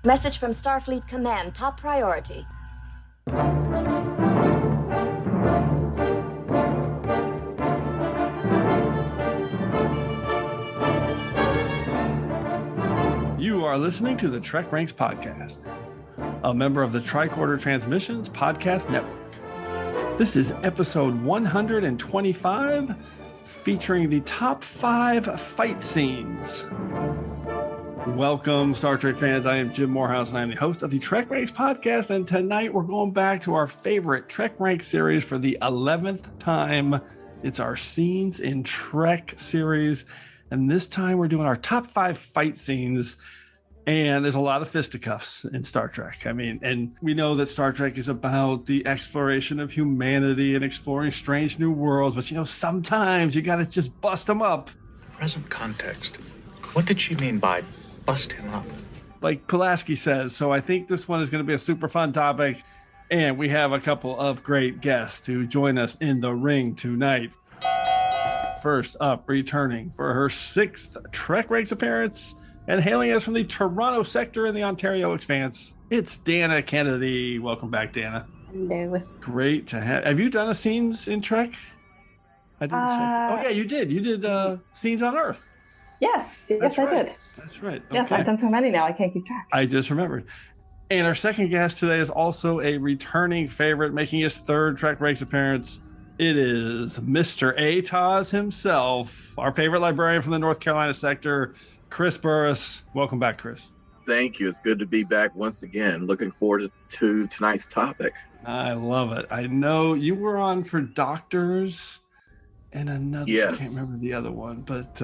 Message from Starfleet Command, top priority. You are listening to the TrekRanks podcast, a member of the Tricorder Transmissions Podcast Network. This is episode 125, featuring the top 5 fight scenes. Welcome, Star Trek fans. I am Jim Moorhouse, and I am the host of the TrekRanks podcast. And tonight we're going back to our favorite TrekRanks series for the 11th time. It's our Scenes in Trek series. And this time we're doing our top 5 fight scenes. And there's a lot of fisticuffs in Star Trek. I mean, and we know that Star Trek is about the exploration of humanity and exploring strange new worlds. But, you know, sometimes you got to just bust them up. Present context. What did she mean by bust him up? Like Pulaski says. So I think this one is going to be a super fun topic. And we have a couple of great guests to join us in the ring tonight. First up, returning for her 6th TrekRanks appearance and hailing us from the Toronto sector in the Ontario Expanse, it's Dana Kenedy. Welcome back, Dana. Hello. Great to have you done a Scenes in Trek? I didn't check. Oh, yeah, you did. You did Scenes on Earth. Yes, That's I right. did. That's right. Okay. Yes, I've done so many now, I can't keep track. I just remembered. And our second guest today is also a returning favorite, making his 3rd TrekRanks appearance. It is Mr. Ataz himself, our favorite librarian from the North Carolina sector, Chris Burris. Welcome back, Chris. Thank you. It's good to be back once again. Looking forward to tonight's topic. I love it. I know you were on for Doctors and another, yes. I can't remember the other one, but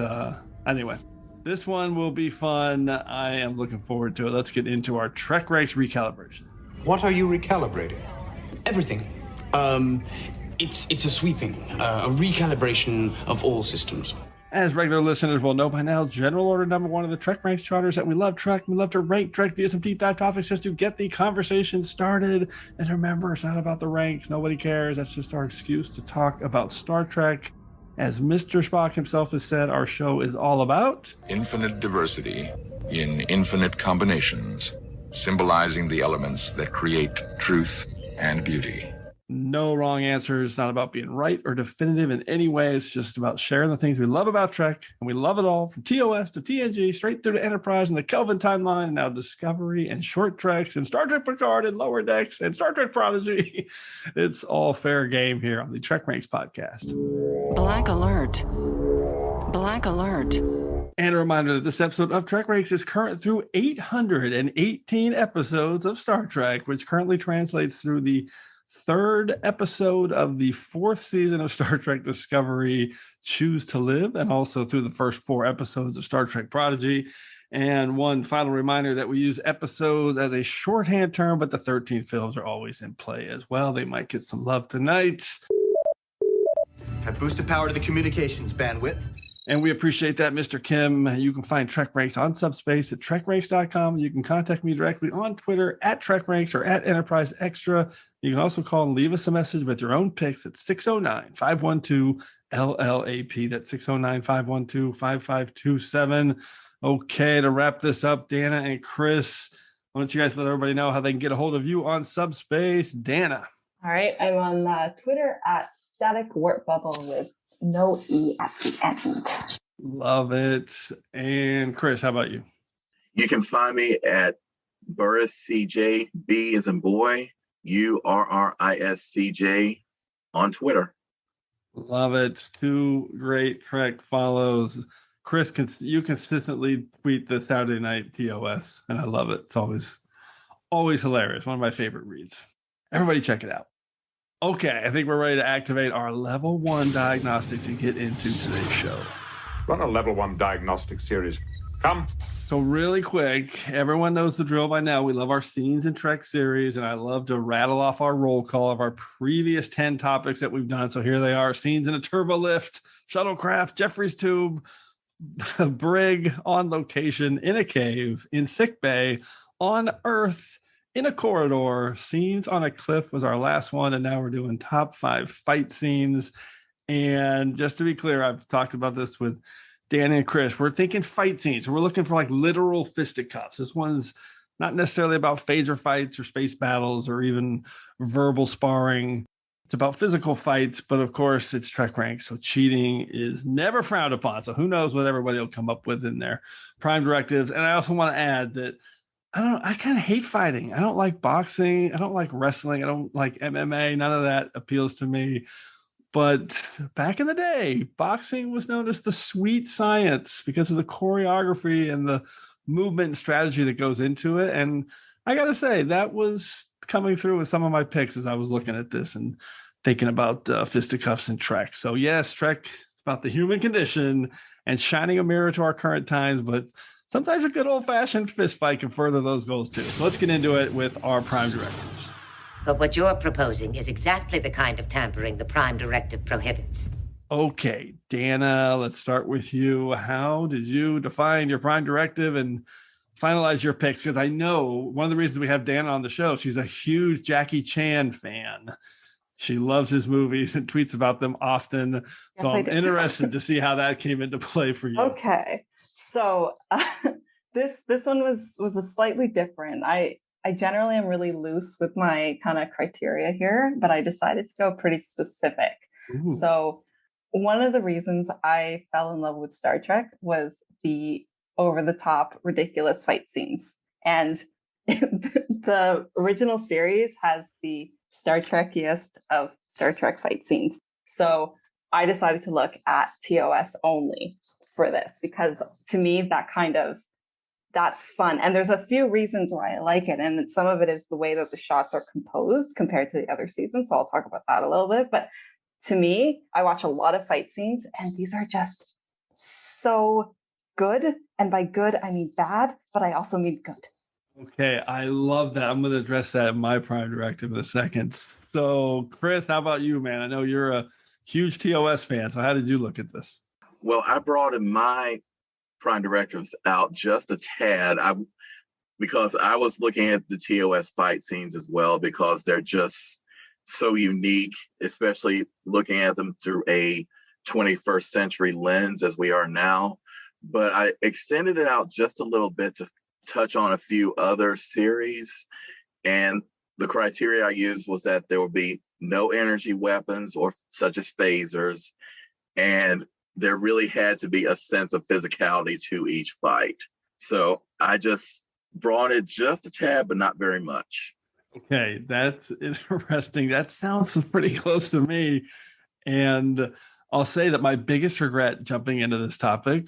anyway, this one will be fun. I am looking forward to it. Let's get into our TrekRanks recalibration. What are you recalibrating? Everything. It's a sweeping, a recalibration of all systems. As regular listeners will know by now, general order number 1 of the TrekRanks charter is that we love Trek. We love to rank Trek via some deep dive topics just to get the conversation started. And remember, it's not about the ranks. Nobody cares. That's just our excuse to talk about Star Trek. As Mr. Spock himself has said, our show is all about infinite diversity in infinite combinations, symbolizing the elements that create truth and beauty. No wrong answers. It's not about being right or definitive in any way. It's just about sharing the things we love about Trek. And we love it all, from TOS to TNG, straight through to Enterprise and the Kelvin timeline, and now Discovery and Short Treks and Star Trek Picard and Lower Decks and Star Trek Prodigy. It's all fair game here on the TrekRanks podcast. Black alert. Black alert. And a reminder that this episode of TrekRanks is current through 818 episodes of Star Trek, which currently translates through the 3rd episode of the 4th season of Star Trek Discovery, Choose to Live, and also through the first 4 episodes of Star Trek Prodigy. And one final reminder that we use episodes as a shorthand term, but the 13 films are always in play as well. They might get some love tonight. Have boosted power to the communications bandwidth. And we appreciate that, Mr. Kim. You can find TrekRanks on Subspace at TrekRanks.com. You can contact me directly on Twitter at TrekRanks or at Enterprise Extra. You can also call and leave us a message with your own picks at 609-512-LLAP. That's 609-512-5527. Okay, to wrap this up, Dana and Chris, why don't you guys let everybody know how they can get a hold of you on Subspace? Dana. All right, I'm on Twitter at Static Warp Bubble with no E at the end. Love it. And Chris, how about you? You can find me at Burris CJ, B as in boy, URRISCJ on Twitter. Love it. 2 great correct follows. Chris, you consistently tweet the Saturday Night TOS, and I love it. It's always hilarious. One of my favorite reads. Everybody check it out. Okay, I think we're ready to activate our level 1 diagnostic to get into today's show. Run a level 1 diagnostic series. Come. So really quick, everyone knows the drill by now. We love our Scenes in Trek series, and I love to rattle off our roll call of our previous 10 topics that we've done. So here they are: Scenes in a Turbo Lift, Shuttlecraft, Jeffrey's Tube, Brig, On Location, In a Cave, In Sick Bay, On Earth, In a Corridor, Scenes on a Cliff was our last one, and now we're doing top 5 fight scenes. And just to be clear, I've talked about this with Dan and Chris. We're thinking fight scenes, so we're looking for like literal fisticuffs. This one's not necessarily about phaser fights or space battles or even verbal sparring. It's about physical fights, but of course it's TrekRanks, so cheating is never frowned upon. So who knows what everybody will come up with in their prime directives. And I also want to add that I kind of hate fighting. I don't like boxing. I don't like wrestling. I don't like MMA. None of that appeals to me. But back in the day, boxing was known as the sweet science because of the choreography and the movement and strategy that goes into it. And I got to say, that was coming through with some of my picks as I was looking at this and thinking about fisticuffs and Trek. So yes, Trek is about the human condition and shining a mirror to our current times, but sometimes a good old-fashioned fist fight can further those goals too. So let's get into it with our prime directives. But what you're proposing is exactly the kind of tampering the prime directive prohibits. Okay, Dana, let's start with you. How did you define your prime directive and finalize your picks? Because I know one of the reasons we have Dana on the show, she's a huge Jackie Chan fan. She loves his movies and tweets about them often. Yes, so I'm interested to see how that came into play for you. Okay, so this one was a slightly different. I generally am really loose with my kind of criteria here, but I decided to go pretty specific. Ooh. So one of the reasons I fell in love with Star Trek was the over-the-top, ridiculous fight scenes. And the original series has the Star Trekiest of Star Trek fight scenes. So I decided to look at TOS only for this, because to me, that's fun. And there's a few reasons why I like it. And some of it is the way that the shots are composed compared to the other seasons. So I'll talk about that a little bit. But to me, I watch a lot of fight scenes and these are just so good. And by good, I mean bad, but I also mean good. Okay, I love that. I'm going to address that in my prime directive in a second. So Chris, how about you, man? I know you're a huge TOS fan. So how did you look at this? Well, I brought in my prime directives out just a tad because I was looking at the TOS fight scenes as well, because they're just so unique, especially looking at them through a 21st century lens as we are now. But I extended it out just a little bit to touch on a few other series. And the criteria I used was that there would be no energy weapons or such as phasers. And there really had to be a sense of physicality to each fight. So I just brought it just a tad, but not very much. Okay, that's interesting. That sounds pretty close to me. And I'll say that my biggest regret jumping into this topic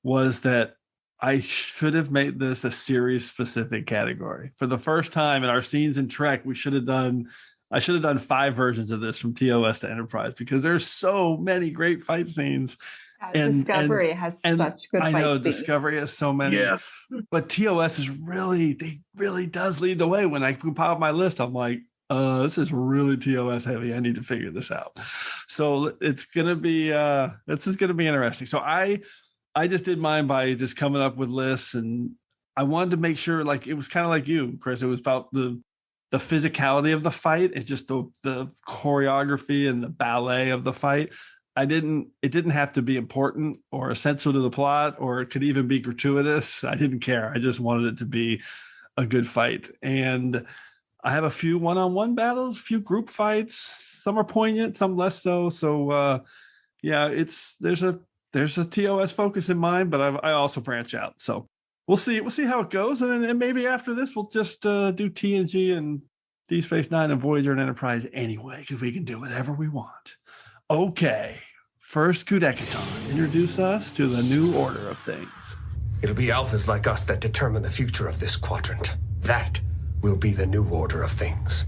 was that I should have made this a series-specific category. For the first time in our scenes in Trek, I should have done 5 versions of this from TOS to Enterprise, because there's so many great fight scenes. And Discovery has such good fight scenes. I know Discovery has so many. Yes. But TOS is really does lead the way. When I compile my list, I'm like, this is really TOS heavy. I need to figure this out. So it's gonna be this is gonna be interesting. So I just did mine by just coming up with lists, and I wanted to make sure, like, it was kind of like you, Chris. It was about the physicality of the fight. It's just the choreography and the ballet of the fight. It didn't have to be important or essential to the plot, or it could even be gratuitous. I didn't care. I just wanted it to be a good fight. And I have a few one-on-one battles, a few group fights. Some are poignant, some less so. So yeah, there's a TOS focus in mind, but I also branch out. So we'll see how it goes. And maybe after this, we'll just do TNG and Deep Space Nine and Voyager and Enterprise anyway, because we can do whatever we want. Okay. First, Kudekiton, introduce us to the new order of things. It'll be alphas like us that determine the future of this quadrant. That will be the new order of things.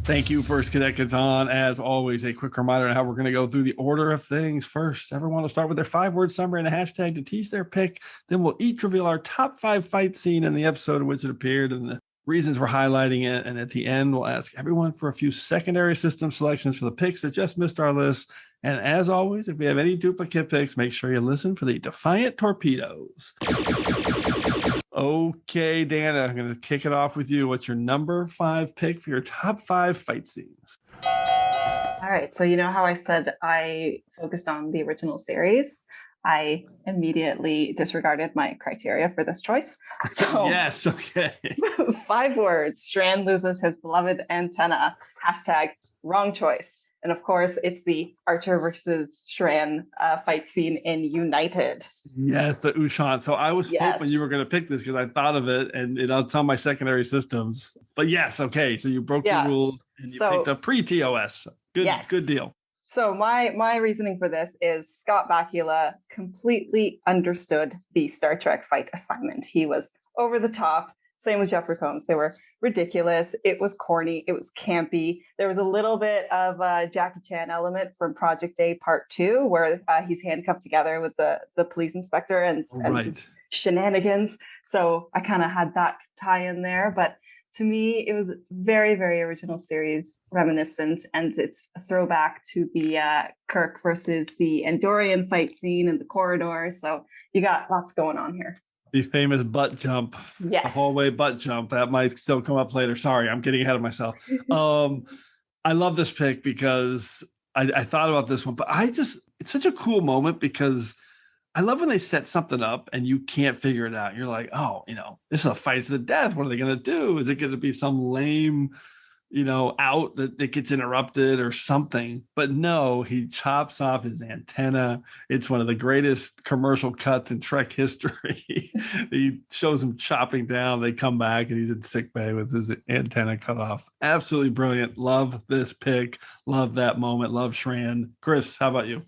Thank you, First Kudekiton. As always, a quick reminder on how we're going to go through the order of things. First, everyone will start with their 5-word summary and a hashtag to tease their pick. Then we'll each reveal our top 5 fight scene in the episode in which it appeared and the reasons we're highlighting it. And at the end, we'll ask everyone for a few secondary system selections for the picks that just missed our list. And as always, if we have any duplicate picks, make sure you listen for the Defiant Torpedoes. Okay, Dana, I'm going to kick it off with you. What's your number 5 pick for your top 5 fight scenes? All right. So you know how I said I focused on the original series? I immediately disregarded my criteria for this choice. So yes, okay. 5 words. Shran loses his beloved antenna. Hashtag wrong choice. And of course, it's the Archer versus Shran fight scene in United. Yes, the Ushan. So I was hoping you were going to pick this because I thought of it and it's on my secondary systems. But yes, okay. So you broke the rule and you picked a pre-TOS. Good deal. So my reasoning for this is Scott Bakula completely understood the Star Trek fight assignment. He was over the top. Same with Jeffrey Combs. They were ridiculous. It was corny. It was campy. There was a little bit of a Jackie Chan element from Project A Part 2, where he's handcuffed together with the police inspector and his shenanigans. So I kind of had that tie in there. But to me, it was very, very original series, reminiscent, and it's a throwback to the Kirk versus the Andorian fight scene in the corridor. So you got lots going on here. The famous butt jump, the hallway butt jump. That might still come up later. Sorry, I'm getting ahead of myself. I love this pick because I thought about this one, but it's such a cool moment because I love when they set something up and you can't figure it out. You're like, oh, this is a fight to the death. What are they going to do? Is it going to be some lame, out that gets interrupted or something? But no, he chops off his antenna. It's one of the greatest commercial cuts in Trek history. He shows him chopping down. They come back and he's in sickbay with his antenna cut off. Absolutely brilliant. Love this pick. Love that moment. Love Shran. Chris, how about you?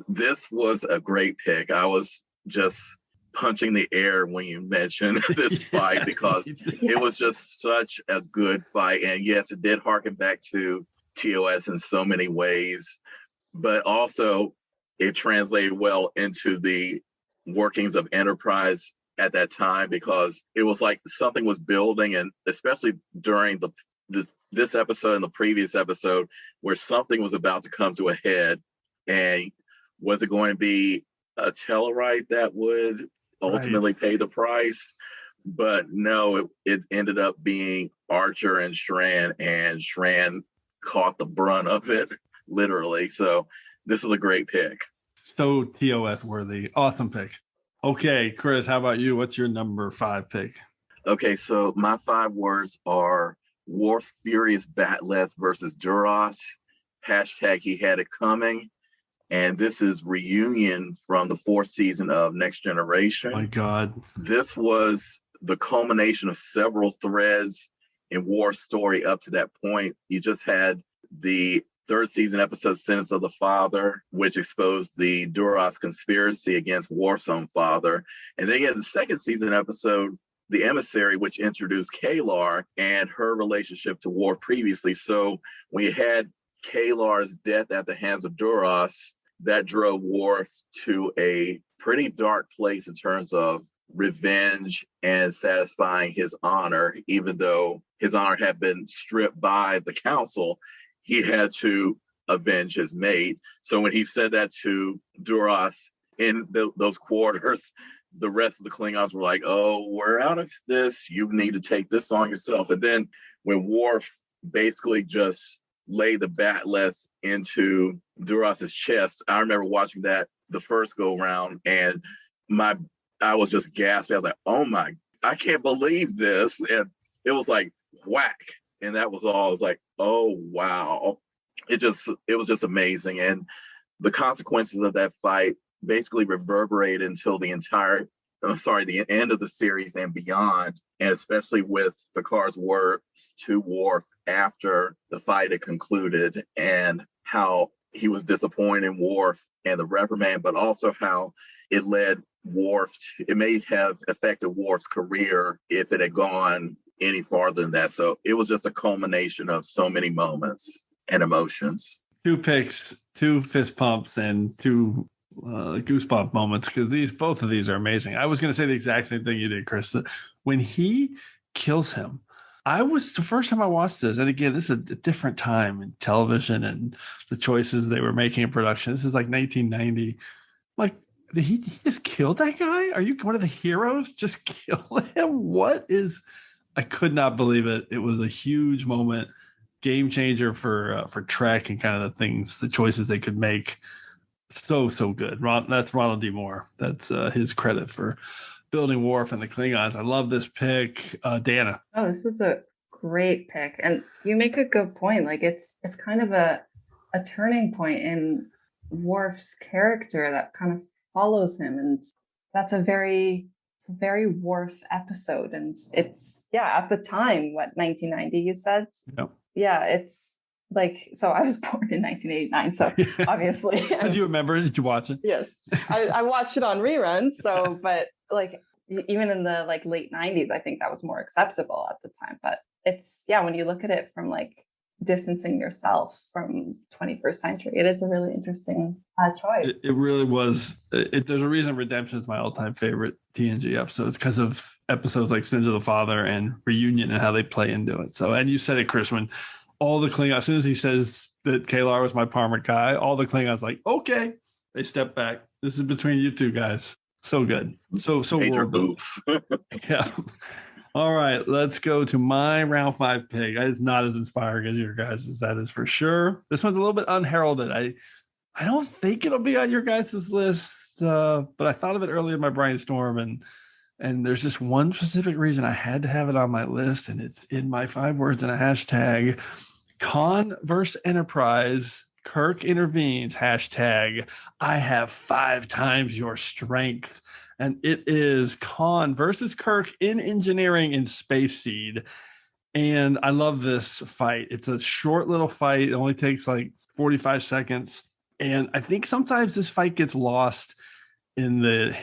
This was a great pick. I was just punching the air when you mentioned this fight because it was just such a good fight. And yes, it did harken back to TOS in so many ways, but also it translated well into the workings of Enterprise at that time because it was like something was building, and especially during this episode and the previous episode where something was about to come to a head. And was it going to be a Tellarite that would ultimately pay the price? But no, it ended up being Archer and Shran caught the brunt of it, literally. So this is a great pick. So TOS worthy. Awesome pick. Okay, Chris, how about you? What's your number 5 pick? Okay, so my 5 words are Worf's furious bat'leth versus Duras. Hashtag he had it coming. And this is reunion from the 4th season of Next Generation. My God. This was the culmination of several threads in Worf's story up to that point. You just had the 3rd season episode, Sentence of the Father, which exposed the Duras conspiracy against Worf's own father. And then you had the 2nd season episode, The Emissary, which introduced Kalar and her relationship to Worf previously. So when you had Kalar's death at the hands of Duras, that drove Worf to a pretty dark place in terms of revenge and satisfying his honor. Even though his honor had been stripped by the council, he had to avenge his mate. So when he said that to Duras in those quarters, the rest of the Klingons were like, oh, we're out of this. You need to take this on yourself. And then when Worf basically just laid the bat'leth into Duras's chest, I remember watching that the first go round, and I was just gasping. I was like, oh my, I can't believe this. And it was like whack. And that was all. I was like, oh wow. It was just amazing. And the consequences of that fight basically reverberated until the end of the series and beyond, and especially with Picard's words to Worf after the fight had concluded, and how he was disappointed in Worf and the reprimand, but also how it led Worf it may have affected Worf's career if it had gone any farther than that. So it was just a culmination of so many moments and emotions. 2 picks, 2 fist pumps, and 2 goosebump moments, because both of these are amazing. I was going to say the exact same thing you did, Chris. When he kills him, the first time I watched this, and again, this is a different time in television and the choices they were making in production. This is like 1990. Like, did he just kill that guy? Are you one of the heroes? Just kill him? I could not believe it. It was a huge moment, game changer for Trek and kind of the choices they could make. So good. That's Ronald D. Moore. That's his credit for building Worf and the Klingons. I love this pick. Dana. Oh, this is a great pick. And you make a good point. Like it's kind of a turning point in Worf's character that kind of follows him. And that's a very Worf episode. And it's, at the time, 1990, you said? Yep. Yeah, it's like, so I was born in 1989, so obviously. Do you remember? Did you watch it? Yes. I watched it on reruns, so, but like, even in the like late 90s, I think that was more acceptable at the time. But it's, when you look at it from like distancing yourself from 21st century, it is a really interesting choice. It really was. There's a reason Redemption is my all-time favorite TNG episode. It's because of episodes like Sins of the Father and Reunion and how they play into it. So, and you said it, Chris, when all the Klingons, as soon as he says that Kalar was my Parma guy, all the Klingons like, okay, they step back. This is between you two guys. So good. So major boops. Yeah. All right, let's go to my round 5 pick. It's not as inspiring as your guys', that is for sure. This one's a little bit unheralded. I don't think it'll be on your guys' list, but I thought of it early in my brainstorm, and there's just one specific reason I had to have it on my list, and it's in my 5 words and a hashtag. Khan versus Enterprise. Kirk intervenes. Hashtag I have 5 times your strength. And it is Khan versus Kirk in engineering in Space Seed. And I love this fight. It's a short little fight. It only takes like 45 seconds. And I think sometimes this fight gets lost in the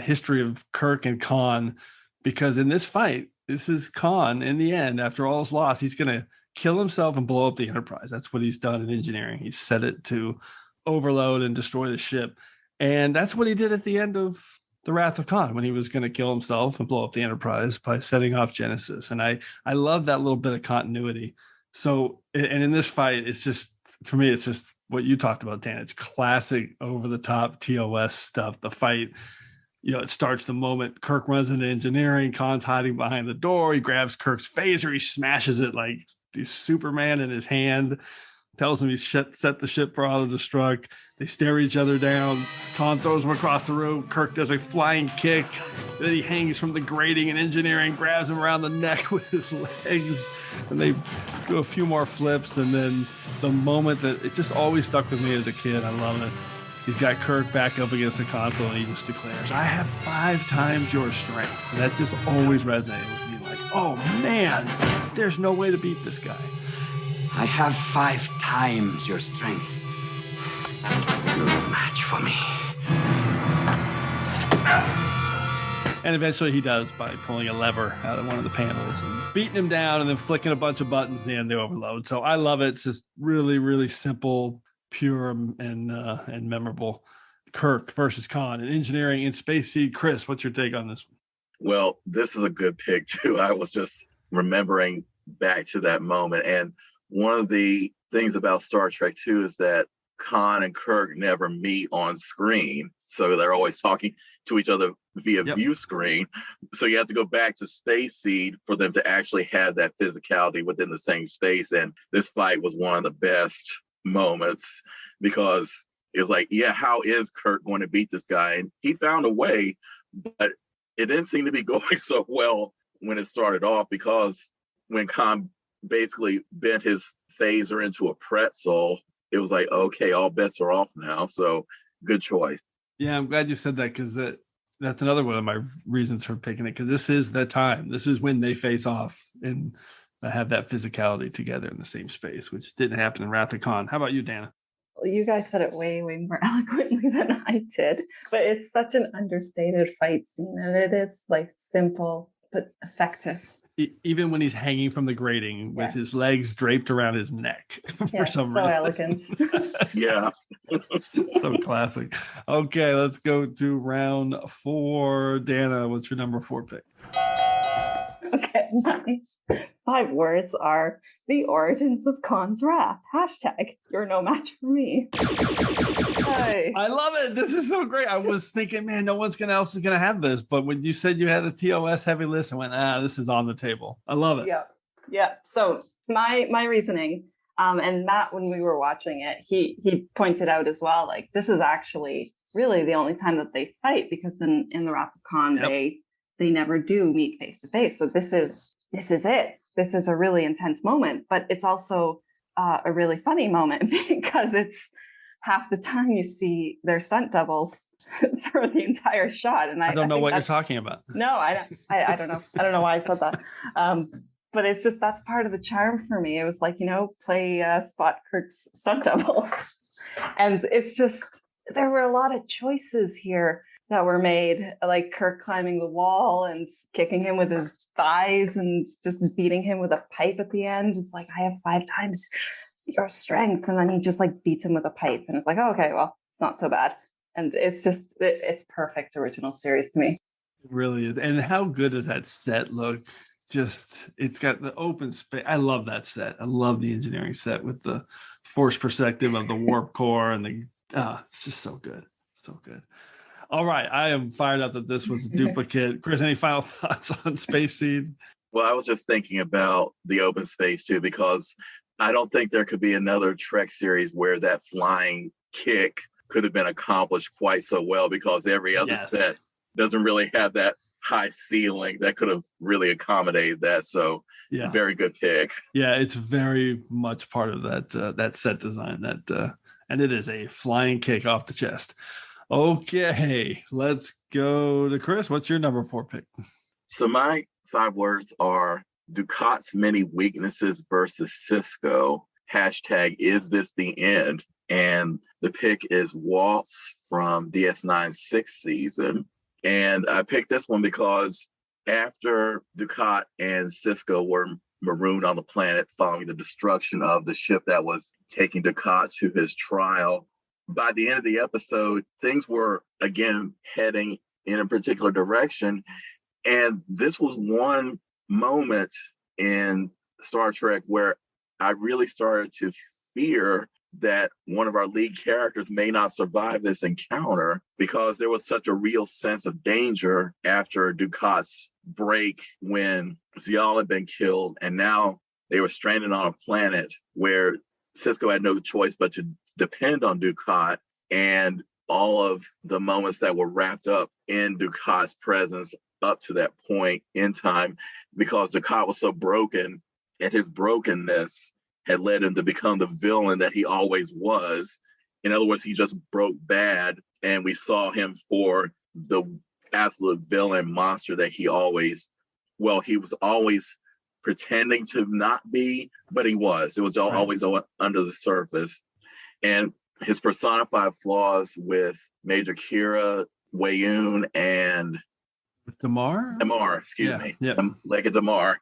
history of Kirk and Khan, because in this fight, this is Khan in the end, after all is lost, he's going to kill himself and blow up the Enterprise. That's what he's done in engineering. He's set it to overload and destroy the ship. And that's what he did at the end of The Wrath of Khan, when he was going to kill himself and blow up the Enterprise by setting off Genesis. And I love that little bit of continuity. So, and in this fight, it's just, for me, it's just what you talked about, Dan. It's classic over the top TOS stuff. The fight, it starts the moment Kirk runs into engineering. Khan's hiding behind the door. He grabs Kirk's phaser. He smashes it like he's Superman in his hand. Tells him he's set the ship for auto-destruct. They stare each other down. Khan throws him across the room. Kirk does a flying kick. Then he hangs from the grating, and engineering grabs him around the neck with his legs. And they do a few more flips. And then the moment that it just always stuck with me as a kid. I love it. He's got Kirk back up against the console, and he just declares, I have 5 times your strength. And that just always resonated with me. Like, oh, man, there's no way to beat this guy. I have 5 times your strength. You're no match for me. And eventually he does by pulling a lever out of one of the panels and beating him down and then flicking a bunch of buttons and they overload. So I love it. It's just really, really simple, pure, and memorable. Kirk versus Khan in engineering in Space Seed. Chris, what's your take on this one? Well, this is a good pick too. I was just remembering back to that moment. And one of the things about Star Trek 2 is that Khan and Kirk never meet on screen. So they're always talking to each other via view screen. So you have to go back to Space Seed for them to actually have that physicality within the same space. And this fight was one of the best moments because it was like, how is Kirk going to beat this guy? And he found a way, but it didn't seem to be going so well when it started off, because when Khan basically bent his phaser into a pretzel, it was like, okay, all bets are off now. So good choice. Yeah, I'm glad you said that, because that's another one of my reasons for picking it, because this is the time. This is when they face off and have that physicality together in the same space, which didn't happen in Wrath of Khan. How about you, Dana? Well, you guys said it way, way more eloquently than I did, but it's such an understated fight scene, and it is like simple but effective. Even when he's hanging from the grating with his legs draped around his neck for some reason. So elegant. Yeah. So classic. Okay, let's go to round 4. Dana, what's your number 4 pick? Okay, my 5 words are the origins of Khan's wrath. Hashtag you're no match for me. Hi. I love it. This is so great. I was thinking, man, no one else is gonna have this. But when you said you had a TOS heavy list, I went, this is on the table. I love it. Yeah. So my reasoning, And Matt, when we were watching it, he pointed out as well, like, this is actually really the only time that they fight, because in the Wrath of Khan, they never do meet face to face. So this is it. This is a really intense moment, but it's also a really funny moment because it's half the time you see their stunt doubles for the entire shot. And I don't know what you're talking about. No, I don't know. I don't know why I said that. But it's just, that's part of the charm for me. It was like, play Spot Kirk's stunt double. And it's just, there were a lot of choices here that were made, like Kirk climbing the wall and kicking him with his thighs and just beating him with a pipe at the end. It's like, I have 5 times your strength. And then he just like beats him with a pipe. And it's like, oh, okay, well, it's not so bad. And it's just, it's perfect original series to me. It really is. And how good does that set look? Just, it's got the open space. I love that set. I love the engineering set with the force perspective of the warp core and it's just so good. So good. All right. I am fired up that this was a duplicate. Chris, any final thoughts on Space Seed? Well, I was just thinking about the open space too, because I don't think there could be another Trek series where that flying kick could have been accomplished quite so well, because every other set doesn't really have that high ceiling that could have really accommodated that. So very good pick. Yeah, it's very much part of that set design, and it is a flying kick off the chest. Okay, let's go to Chris. What's your number 4 pick? So my 5 words are Ducat's many weaknesses versus Cisco. # is this the end? And the pick is Waltz from DS9's 6th season. And I picked this one because after Ducat and Cisco were marooned on the planet following the destruction of the ship that was taking Ducat to his trial, by the end of the episode, things were again heading in a particular direction. And this was one moment in Star Trek where I really started to fear that one of our lead characters may not survive this encounter, because there was such a real sense of danger after Ducat's break when Zial had been killed, and now they were stranded on a planet where Cisco had no choice but to depend on Ducat, and all of the moments that were wrapped up in Ducat's presence up to that point in time, because Ducat was so broken, and his brokenness had led him to become the villain that he always was. In other words, he just broke bad, and we saw him for the absolute villain monster that he was always pretending to not be, but he was. It was always under the surface. And his personified flaws with Major Kira, Wayun, and Damar, excuse me. Leggett Damar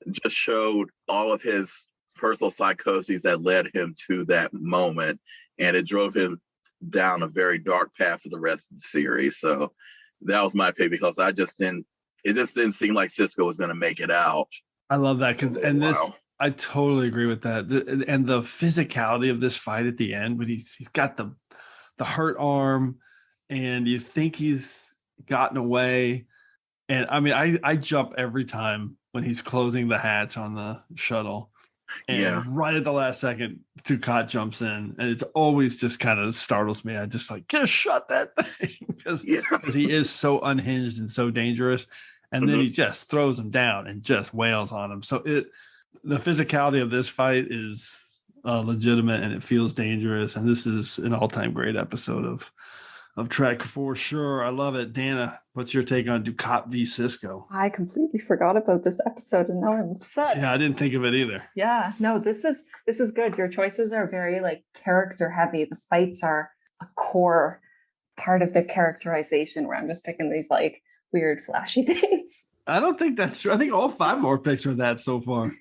just showed all of his personal psychoses that led him to that moment, and it drove him down a very dark path for the rest of the series. So that was my pick, because it just didn't seem like Cisco was going to make it out. I love that, I totally agree with that. And the physicality of this fight at the end, when he's got the hurt arm, and you think he's gotten away. And I mean, I jump every time when he's closing the hatch on the shuttle. And right at the last second, Ducat jumps in, and it's always just kind of startles me. I just just shut that thing, because he is so unhinged and so dangerous. And then he just throws him down and just wails on him. So the physicality of this fight is legitimate, and it feels dangerous. And this is an all-time great episode of Trek for sure. I love it. Dana, what's your take on Ducat v. Cisco? I completely forgot about this episode, and now I'm upset. Yeah, I didn't think of it either. Yeah, no, this is good. Your choices are very character heavy. The fights are a core part of the characterization, where I'm just picking these weird flashy things. I don't think that's true. I think all 5 more picks are that so far.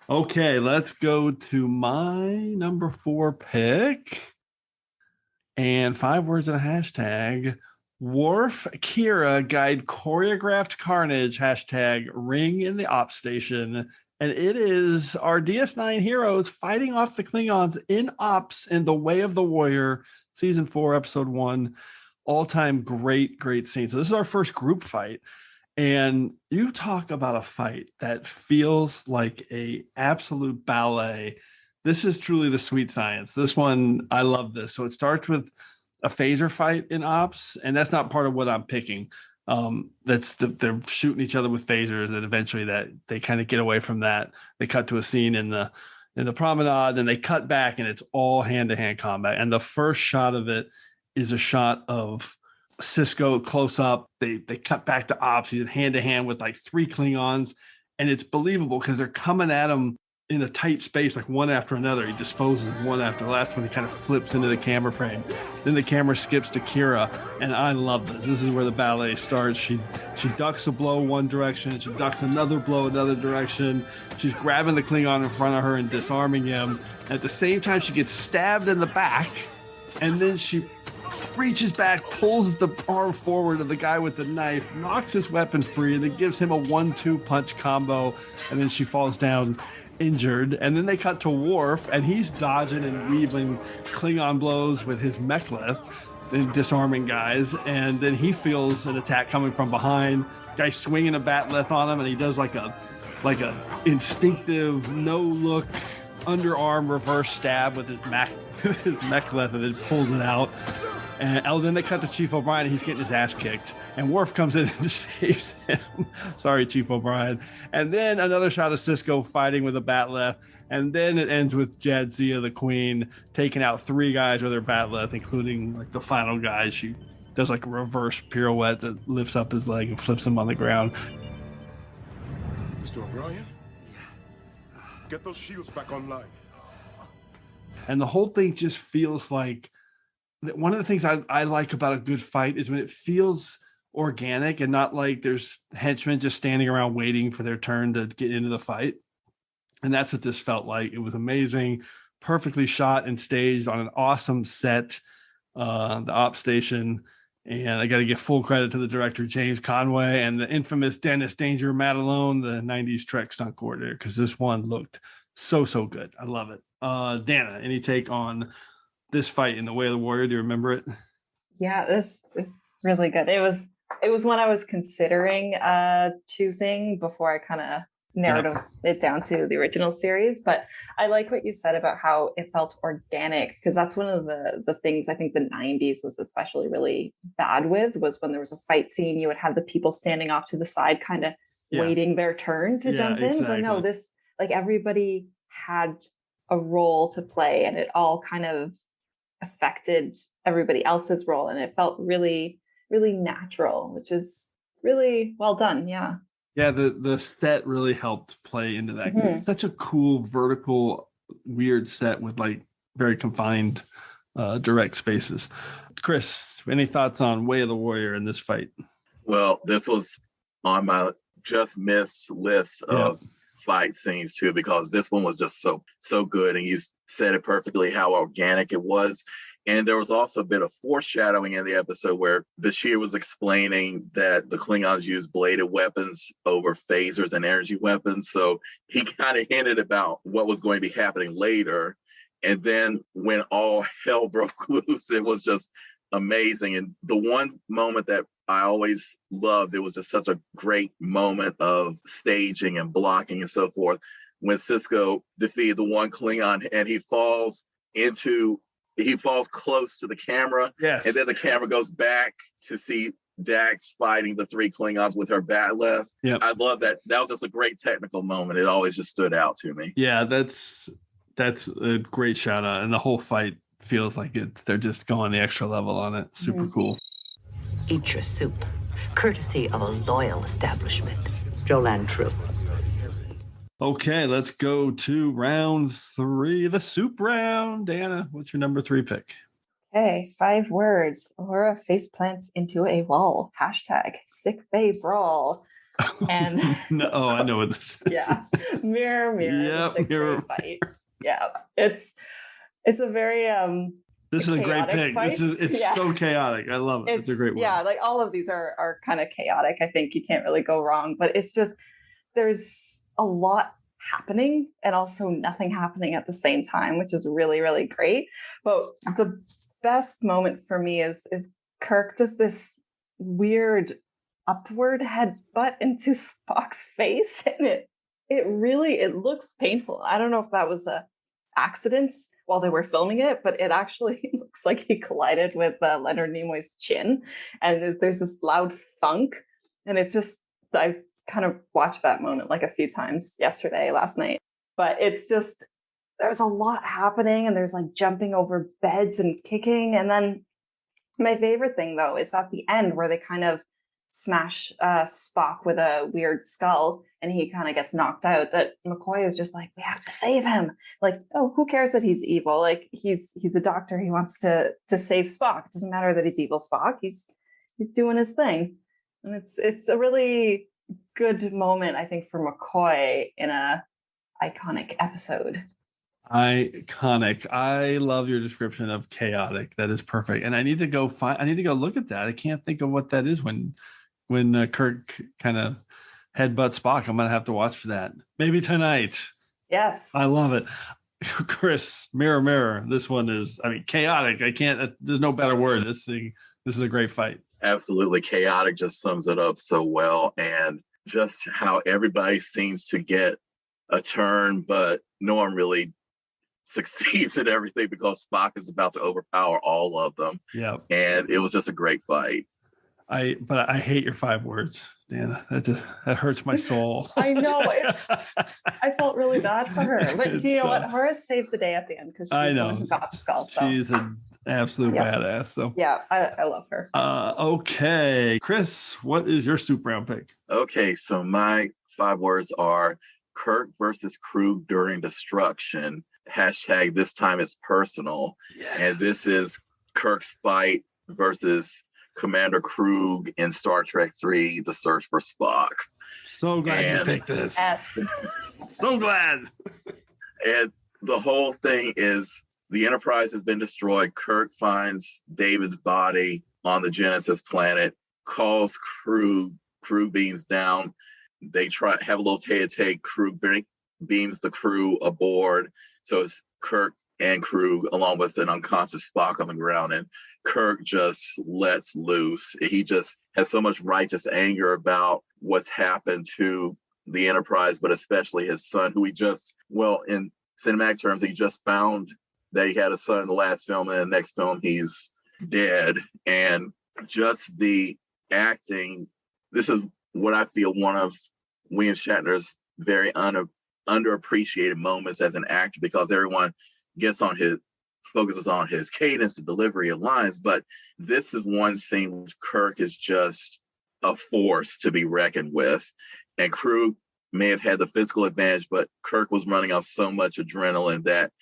Okay, let's go to my number 4 pick. And 5 words and a hashtag. Worf Kira guide choreographed carnage. # ring in the op station. And it is our DS9 heroes fighting off the Klingons in ops in The Way of the Warrior, season 4, episode 1. All-time great scene. So this is our first group fight. And you talk about a fight that feels like a absolute ballet This is truly the sweet science. This one, I love this. So it starts with a phaser fight in ops, and that's not part of what I'm picking. They're shooting each other with phasers, and eventually that they kind of get away from that. They cut to a scene in the promenade, and they cut back, and it's all hand-to-hand combat. And the first shot of it is a shot of Cisco close up. They cut back to ops. He's hand-to-hand with like 3 Klingons, and it's believable because they're coming at him in a tight space, like one after another. He disposes of one after the last one. He kind of flips into the camera frame. Then the camera skips to Kira, and I love this. This is where the ballet starts. She ducks a blow one direction. She ducks another blow another direction. She's grabbing the Klingon in front of her and disarming him. And at the same time, she gets stabbed in the back, and then she reaches back, pulls the arm forward of the guy with the knife, knocks his weapon free, and then gives him a 1-2 punch combo, and then she falls down injured. And then they cut to Worf, and he's dodging and weaving Klingon blows with his mechlith and disarming guys. And then he feels an attack coming from behind. Guy swinging a batleth on him, and he does like a instinctive no look underarm reverse stab with his mechlith, and then pulls it out. And then they cut to Chief O'Brien, and he's getting his ass kicked. And Worf comes in and saves him. Sorry, Chief O'Brien. And then another shot of Cisco fighting with a batleth. And then it ends with Jadzia, the queen, taking out 3 guys with her batleth, including like the final guy. She does like a reverse pirouette that lifts up his leg and flips him on the ground. Mr. O'Brien? Yeah. Get those shields back online. And the whole thing just feels like, one of the things I like about a good fight is when it feels organic and not like there's henchmen just standing around waiting for their turn to get into the fight. And that's what this felt like. It was amazing, perfectly shot and staged on an awesome set, the op station. And I got to give full credit to the director, James Conway, and the infamous Dennis Danger Matalone, the 90s Trek stunt coordinator, because this one looked so good. I love it. Dana, any take on this fight in The Way of the Warrior? Do you remember it? Yeah, this is really good. It was one I was considering choosing before I kind of narrowed it down to the original series. But I like what you said about how it felt organic, because that's one of the things I think the 90s was especially really bad with, was when there was a fight scene, you would have the people standing off to the side kind of waiting their turn to jump in. Exactly. But no, this, like, everybody had a role to play, and it all kind of affected everybody else's role, and it felt really natural, which is really well done. Yeah, the set really helped play into that. Mm-hmm. Such a cool vertical weird set with like very confined direct spaces. Chris, any thoughts on Way of the Warrior in this fight? Well, this was on my just missed list of fight scenes too, because this one was just so good, and you said it perfectly how organic it was. And there was also a bit of foreshadowing in the episode where Bashir was explaining that the Klingons use bladed weapons over phasers and energy weapons. So he kind of hinted about what was going to be happening later. And then when all hell broke loose, it was just amazing. And the one moment that I always loved, it was just such a great moment of staging and blocking and so forth, when Cisco defeated the one Klingon and he falls close to the camera. Yes. And then the camera goes back to see Dax fighting the 3 Klingons with her batleth. Yep. I love that. That was just a great technical moment. It always just stood out to me. Yeah, that's a great shout out. And the whole fight feels like they're just going the extra level on it. Super cool. Eat your soup, courtesy of a loyal establishment. Jolan True. Okay, let's go to round 3, the soup round. Dana, what's your number 3 pick? Okay, 5 words. Aurora face plants into a wall. # sick bay brawl. And no, I know what this is. Yeah, mirror, the sick bay fight. Yeah, it's a very this is a great pick. Fight. It's so chaotic. I love it. It's a great one. Yeah, like all of these are kind of chaotic. I think you can't really go wrong, but it's just there's a lot happening and also nothing happening at the same time, which is really, really great. But the best moment for me is Kirk does this weird upward headbutt into Spock's face, and it looks painful. I don't know if that was a accidents while they were filming it, but it actually looks like he collided with Leonard Nimoy's chin, and there's this loud thunk, and it's just, I kind of watched that moment like a few times last night, but it's just, there's a lot happening, and there's like jumping over beds and kicking, and then my favorite thing though is at the end where they kind of smash Spock with a weird skull and he kind of gets knocked out, that McCoy is just like, we have to save him. Like, oh, who cares that he's evil? Like, he's a doctor. He wants to save Spock. It doesn't matter that he's evil Spock. He's doing his thing. And it's a really good moment, I think, for McCoy in a iconic episode. Iconic. I love your description of chaotic. That is perfect. And I need to go look at that. I can't think of what that is when Kirk kind of headbutts Spock. I'm gonna have to watch for that. Maybe tonight. Yes. I love it. Chris, mirror, mirror. This one is, chaotic. There's no better word. This is a great fight. Absolutely. Chaotic just sums it up so well. And just how everybody seems to get a turn, but no one really succeeds at everything because Spock is about to overpower all of them. Yeah. And it was just a great fight. But I hate your 5 words, Dan. That hurts my soul. I know. I felt really bad for her. But you know what? Horace saved the day at the end because she's the one who got the skull. So. She's an absolute badass. So yeah, I love her. Okay. Chris, what is your soup round pick? Okay, so my 5 words are Kirk versus Krug during destruction. # this time is personal. Yes. And this is Kirk's fight versus Commander Krug in Star Trek 3, The Search for Spock. So glad you picked this. Yes. So glad. And the whole thing is the Enterprise has been destroyed. Kirk finds David's body on the Genesis planet, calls Krug. Krug beams down. They have a little tete-a-tete. Krug beams the crew aboard. So it's Kirk and Krug along with an unconscious Spock on the ground, and Kirk just lets loose. He just has so much righteous anger about what's happened to the Enterprise, but especially his son, who in cinematic terms, he just found that he had a son in the last film, and in the next film he's dead. And just the acting, this is what I feel one of William Shatner's very underappreciated moments as an actor, because everyone focuses on his cadence, the delivery of lines, but this is one scene which Kirk is just a force to be reckoned with. And Krug may have had the physical advantage, but Kirk was running on so much adrenaline that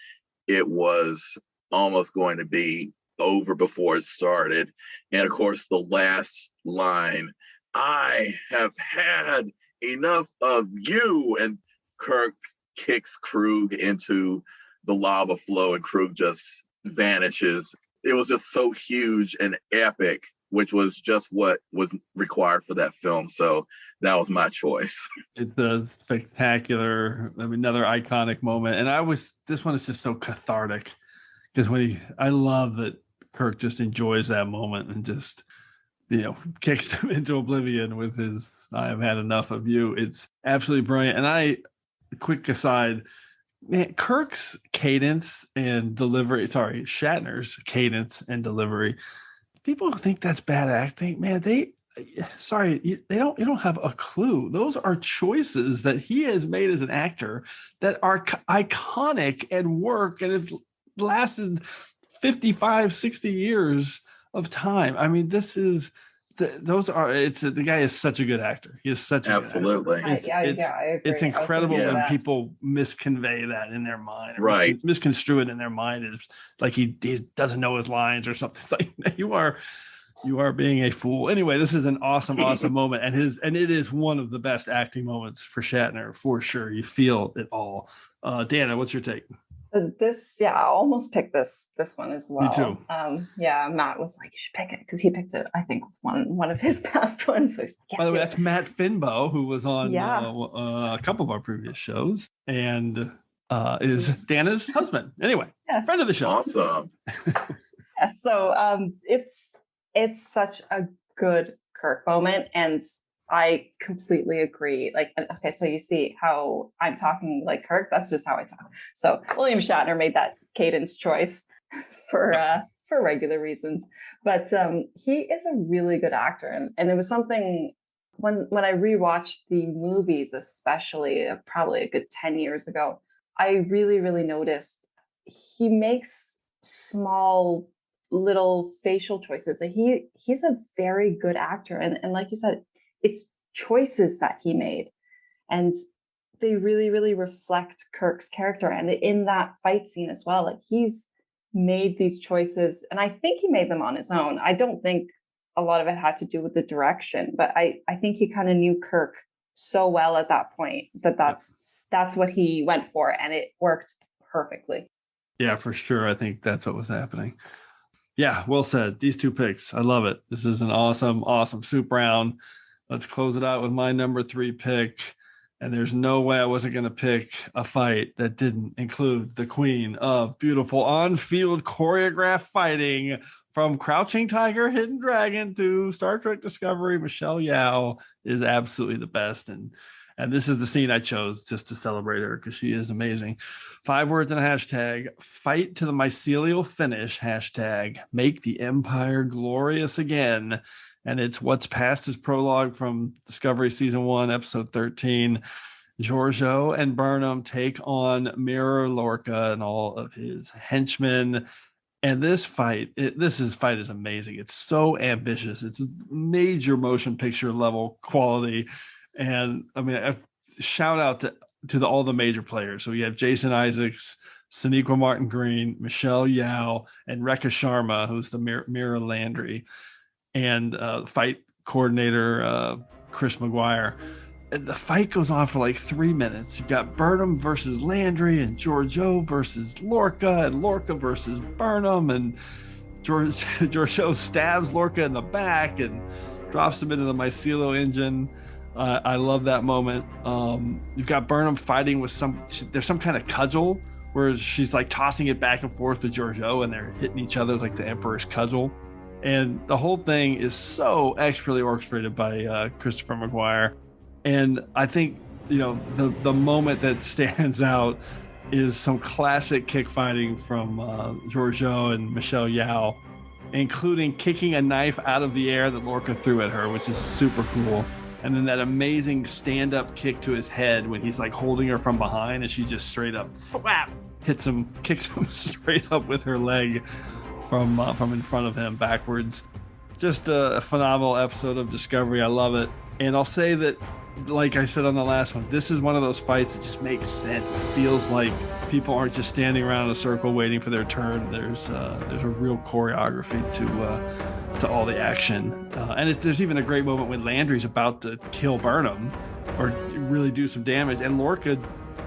it was almost going to be over before it started. And of course, the last line, I have had enough of you. And Kirk kicks Krug into the lava flow and Krug just vanishes. It was just so huge and epic, which was just what was required for that film. So that was my choice. It's a spectacular, another iconic moment. And this one is just so cathartic because I love that Kirk just enjoys that moment and just, kicks him into oblivion with his, I have had enough of you. It's absolutely brilliant. And quick aside, man, Kirk's cadence and delivery, Shatner's cadence and delivery, people think that's bad acting. Man, you don't have a clue. Those are choices that he has made as an actor that are iconic and work and have lasted 55, 60 years of time. The guy is such a good actor. He is such a absolutely. Good actor. I agree. It's incredible when people misconvey that in their mind, right? Misconstrue it in their mind is like he doesn't know his lines or something. It's like you are being a fool. Anyway, this is an awesome moment, and it is one of the best acting moments for Shatner for sure. You feel it all. Dana, what's your take? I almost picked this one as well. Me too. Matt was like, you should pick it because he picked it, I think, one of his past ones. So by the way, that's Matt Finbo, who was on a couple of our previous shows and is Dana's husband. Anyway, friend of the show. Awesome. So it's such a good Kirk moment, and I completely agree. Like, okay, so you see how I'm talking like Kirk. That's just how I talk. So William Shatner made that cadence choice for regular reasons, but he is a really good actor, and it was something when I rewatched the movies, especially probably a good 10 years ago, I really noticed he makes small little facial choices. He's a very good actor, and like you said, it's choices that he made, and they really reflect Kirk's character. And in that fight scene as well, like he's made these choices, and I think he made them on his own. I don't think a lot of it had to do with the direction, but I think he kind of knew Kirk so well at that point that that's what he went for, and it worked perfectly. Yeah, for sure. I think that's what was happening. Yeah, well said. These two picks, I love it. This is an awesome soup round. Let's close it out with my number 3 pick. And there's no way I wasn't going to pick a fight that didn't include the queen of beautiful on-field choreographed fighting, from Crouching Tiger, Hidden Dragon to Star Trek Discovery. Michelle Yeoh is absolutely the best. And this is the scene I chose just to celebrate her because she is amazing. 5 words in a hashtag: fight to the mycelial finish, hashtag make the Empire glorious again. And it's what's past his prologue from Discovery Season 1, Episode 13. Giorgio and Burnham take on Mirror Lorca and all of his henchmen. And this fight is amazing. It's so ambitious. It's a major motion picture level quality. And I mean, shout out to all the major players. So you have Jason Isaacs, Sonequa Martin Green, Michelle Yeoh, and Rekha Sharma, who's the Mira Landry, and fight coordinator Chris McGuire. And the fight goes on for like 3 minutes. You've got Burnham versus Landry, and Giorgio versus Lorca, and Lorca versus Burnham, and Giorgio stabs Lorca in the back and drops him into the mycelial engine. I love that moment. You've got Burnham fighting with there's some kind of cudgel where she's like tossing it back and forth with Giorgio, and they're hitting each other like the Emperor's cudgel. And the whole thing is so expertly orchestrated by Christopher McGuire. And I think, the moment that stands out is some classic kick fighting from Giorgio and Michelle Yeoh, including kicking a knife out of the air that Lorca threw at her, which is super cool. And then that amazing stand-up kick to his head when he's like holding her from behind, and she just straight up slap kicks him straight up with her leg from in front of him backwards. Just a phenomenal episode of Discovery. I love it. And I'll say that, like I said on the last one, this is one of those fights that just makes sense. It feels like people aren't just standing around in a circle waiting for their turn. There's a real choreography to all the action. And there's even a great moment when Landry's about to kill Burnham or really do some damage, and Lorca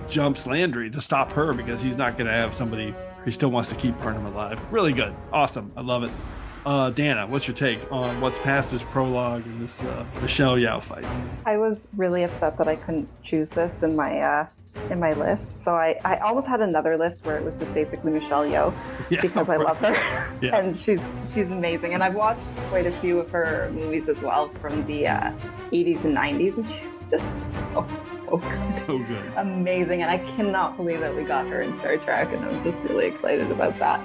jumps Landry to stop her because he's not going to have somebody. He still wants to keep Burnham alive. Really good. Awesome. I love it. Dana, what's your take on what's past this prologue in this Michelle Yeoh fight? I was really upset that I couldn't choose this in my list. So I almost had another list where it was just basically Michelle Yeoh, because I love her. Yeah. And she's amazing. And I've watched quite a few of her movies as well from the 80s and 90s, and she's just so good. So good. Amazing. And I cannot believe that we got her in Star Trek, and I'm just really excited about that.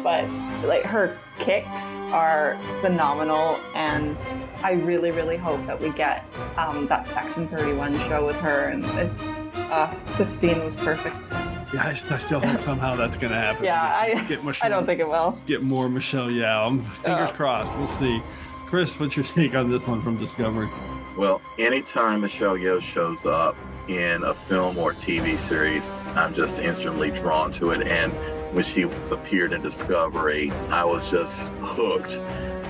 But like, her kicks are phenomenal, and I really hope that we get that Section 31 show with her. And it's the scene was perfect. Yeah, I still hope somehow that's going to happen. Yeah, I don't think it will. Get more Michelle Yeoh. Fingers crossed. We'll see. Chris, what's your take on this one from Discovery? Well, anytime Michelle Yeoh shows up in a film or TV series, I'm just instantly drawn to it. And when she appeared in Discovery, I was just hooked.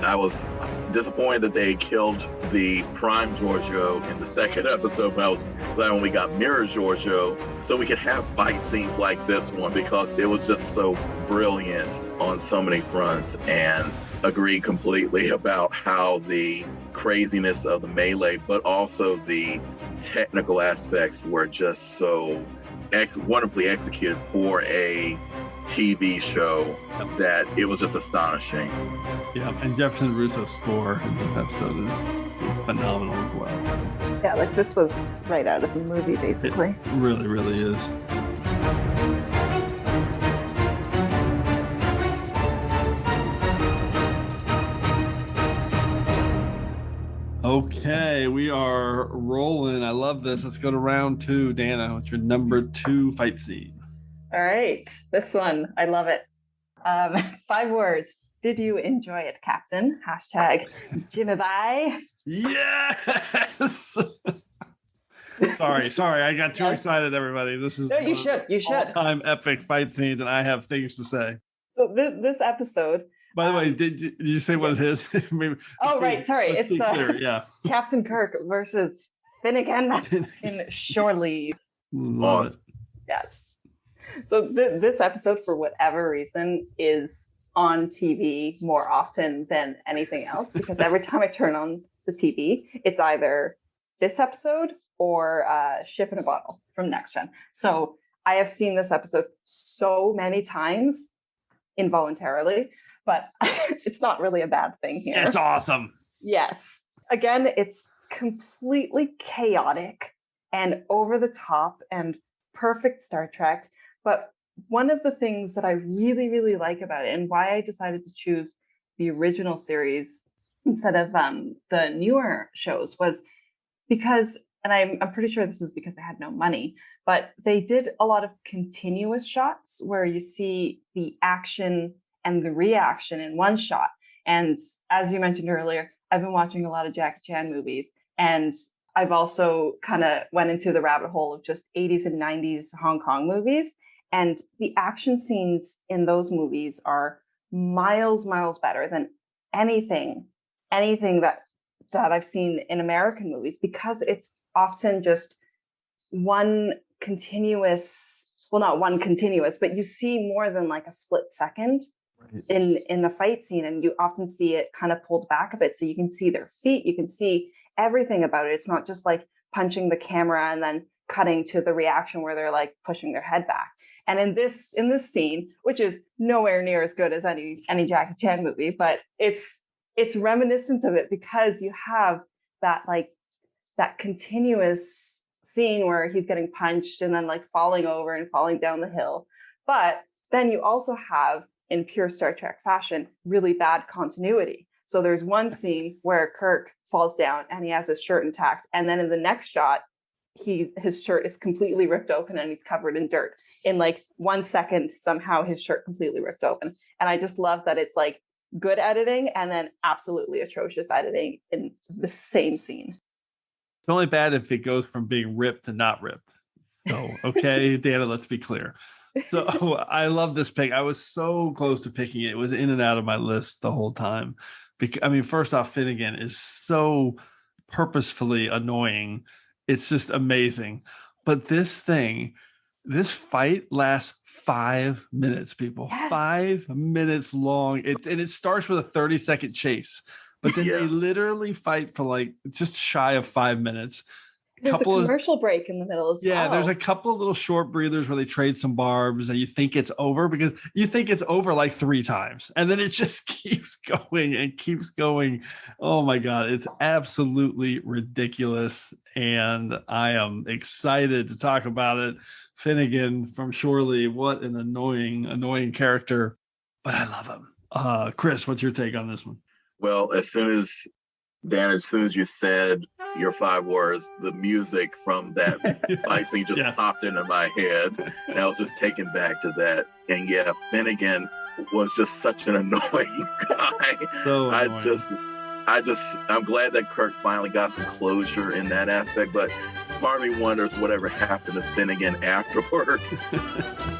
I was disappointed that they killed the prime Giorgio in the second episode, but I was glad when we got Mirror Giorgio so we could have fight scenes like this one, because it was just so brilliant on so many fronts. And agree completely about how the craziness of the melee, but also the technical aspects were just so wonderfully executed for a TV show that it was just astonishing. Yeah, and Jefferson Russo's score in this episode is phenomenal as well. Yeah, like this was right out of the movie, basically. It really, really is. Okay, we are rolling. I love this. Let's go to round 2. Dana, what's your number 2 fight scene? All right, this one, I love it. 5 words. Did you enjoy it, Captain? Hashtag Jimmy Bye. Yes! Sorry, I got too excited, everybody. This is no, you should. All-time epic fight scenes, and I have things to say. So this episode. By the way, did you say what it is? Right. Sorry. It's Captain Kirk versus Finnegan in Shore Leave. Love it. Yes. So this episode, for whatever reason, is on TV more often than anything else, because every time I turn on the TV, it's either this episode or Ship in a Bottle from Next Gen. So I have seen this episode so many times involuntarily, but it's not really a bad thing here. It's awesome. Yes. Again, it's completely chaotic and over the top and perfect Star Trek. But one of the things that I really, really like about it, and why I decided to choose the original series instead of the newer shows, was because, and I'm pretty sure this is because they had no money, but they did a lot of continuous shots where you see the action and the reaction in one shot. And as you mentioned earlier, I've been watching a lot of Jackie Chan movies, and I've also kind of went into the rabbit hole of just 80s and 90s Hong Kong movies. And the action scenes in those movies are miles better than anything that I've seen in American movies, because it's often just one continuous, well, not one continuous, but you see more than like a split second in the fight scene, and you often see it kind of pulled back a bit, so you can see their feet, you can see everything about it. It's not just like punching the camera and then cutting to the reaction where they're like pushing their head back. And in this scene, which is nowhere near as good as any Jackie Chan movie, but it's reminiscent of it, because you have that continuous scene where he's getting punched and then like falling over and falling down the hill. But then you also have, in pure Star Trek fashion, really bad continuity. So there's one scene where Kirk falls down and he has his shirt intact, and then in the next shot, his shirt is completely ripped open and he's covered in dirt. In like 1 second, somehow his shirt completely ripped open. And I just love that it's like good editing and then absolutely atrocious editing in the same scene. It's only bad if it goes from being ripped to not ripped. So, okay, Dana, let's be clear. So I love this pick. I was so close to picking it. It was in and out of my list the whole time. I mean, first off, Finnegan is so purposefully annoying. It's just amazing. But this fight lasts 5 minutes, people. Yes. 5 minutes long. It starts with a 30-second chase. But then they literally fight for like just shy of 5 minutes. There's a commercial break in the middle as well. Yeah, there's a couple of little short breathers where they trade some barbs and you think it's over, because you think it's over like 3 times. And then it just keeps going and keeps going. Oh my God, it's absolutely ridiculous. And I am excited to talk about it. Finnegan from Shore Leave, what an annoying character, but I love him. Chris, what's your take on this one? Well, as soon as you said your 5 words, the music from that fight scene just popped into my head, and I was just taken back to that. And yeah, Finnegan was just such an annoying guy. So annoying. I'm glad that Kirk finally got some closure in that aspect, but part of me wonders whatever happened to Finnegan afterward,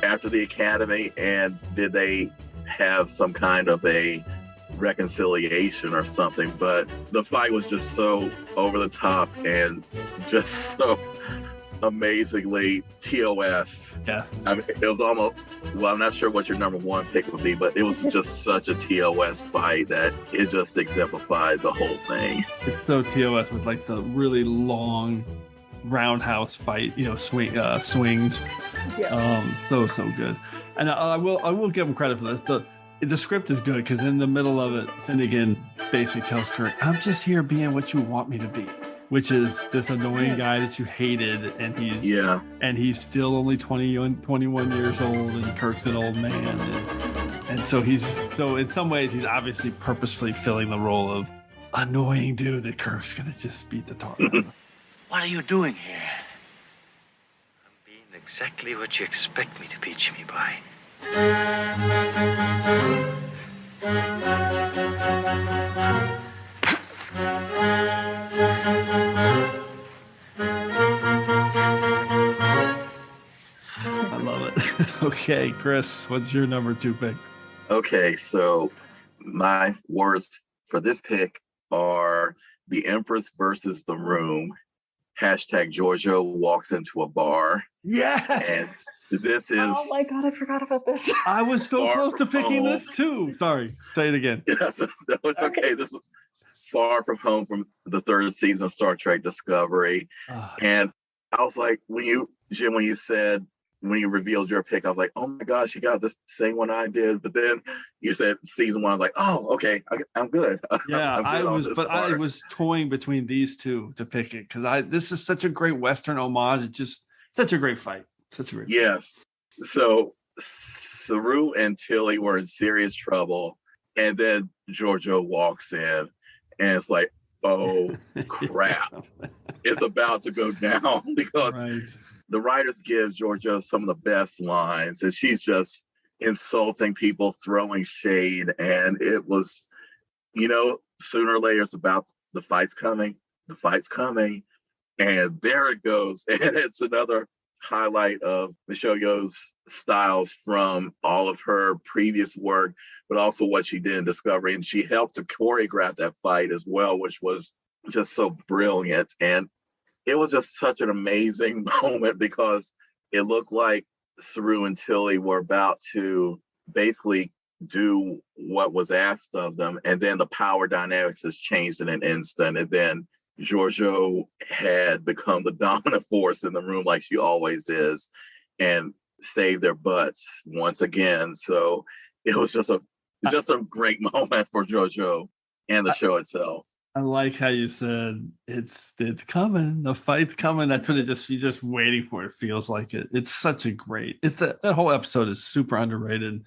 after the academy, and did they have some kind of a reconciliation or something? But the fight was just so over the top and just so amazingly TOS. Yeah. I mean, it was almost, well, I'm not sure what your number one pick would be, but it was just such a TOS fight that it just exemplified the whole thing. It's so TOS with like the really long roundhouse fight, swings. Yeah. So good. And I will give him credit for this. The script is good because in the middle of it, Finnegan basically tells Kirk, "I'm just here being what you want me to be," which is this annoying guy that you hated, and he's still only 21 years old, and Kirk's an old man, and so in some ways he's obviously purposefully filling the role of annoying dude that Kirk's gonna just beat the tar out of. What are you doing here? I'm being exactly what you expect me to be, Jimmy Boy. I love it. Okay, Chris, what's your number 2 pick? Okay, so my words for this pick are The Empress versus the Room. # Giorgio walks into a bar. Yes. And this is. Oh my God, I forgot about this. I was so close to picking this too. Sorry, say it again. Yes, that was okay. This was Far From Home from the 3rd season of Star Trek Discovery. And I was like, Jim, when you revealed your pick, I was like, oh my gosh, you got the same one I did. But then you said season 1. I was like, oh, okay, I'm good. Yeah, I'm good I was toying between these two to pick it because this is such a great Western homage. It's just such a great fight. Yes. So Saru and Tilly were in serious trouble, and then Giorgio walks in, and it's like, oh crap, it's about to go down because the writers give Giorgio some of the best lines, and she's just insulting people, throwing shade, and it was, sooner or later it's about the fight's coming, and there it goes, and it's another highlight of Michelle Yeoh's styles from all of her previous work, but also what she did in Discovery. And she helped to choreograph that fight as well, which was just so brilliant. And it was just such an amazing moment because it looked like Saru and Tilly were about to basically do what was asked of them. And then the power dynamics has changed in an instant. And then Giorgio had become the dominant force in the room like she always is and saved their butts once again. So it was just a great moment for Giorgio and the show itself. I like how you said it's coming, the fight's coming. That's what you're just waiting for. It feels like it. It's such a great. That whole episode is super underrated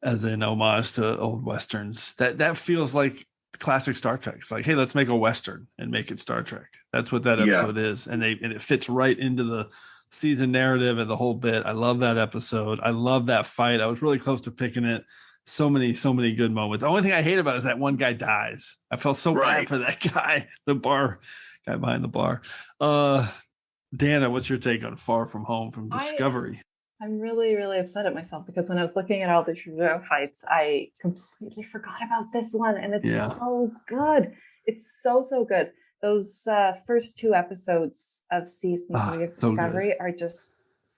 as an homage to old westerns. That feels like classic Star Trek. It's like, hey, let's make a Western and make it Star Trek. That's what that episode is. And it fits right into the season narrative and the whole bit. I love that episode. I love that fight. I was really close to picking it. So many good moments. The only thing I hate about it is that one guy dies. I felt so bad for that guy, the bar guy behind the bar. Dana, what's your take on Far From Home from Discovery? I'm really, really upset at myself because when I was looking at all the Giorgio fights, I completely forgot about this one, and it's so good. It's so good. Those first 2 episodes of season 3 of Discovery are just,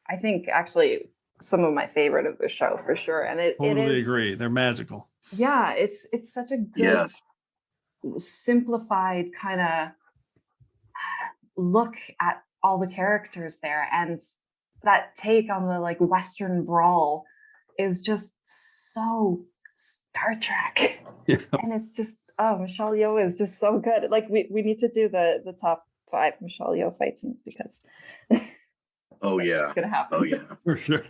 I think, actually some of my favorite of the show for sure. And it is, agree. They're magical. Yeah, it's such a good simplified kind of look at all the characters there, and that take on the like Western brawl is just so Star Trek. And it's just Michelle Yeoh is just so good. Like we need to do the top 5 Michelle Yeoh fight scenes because oh yeah, it's gonna happen. Oh yeah, for sure.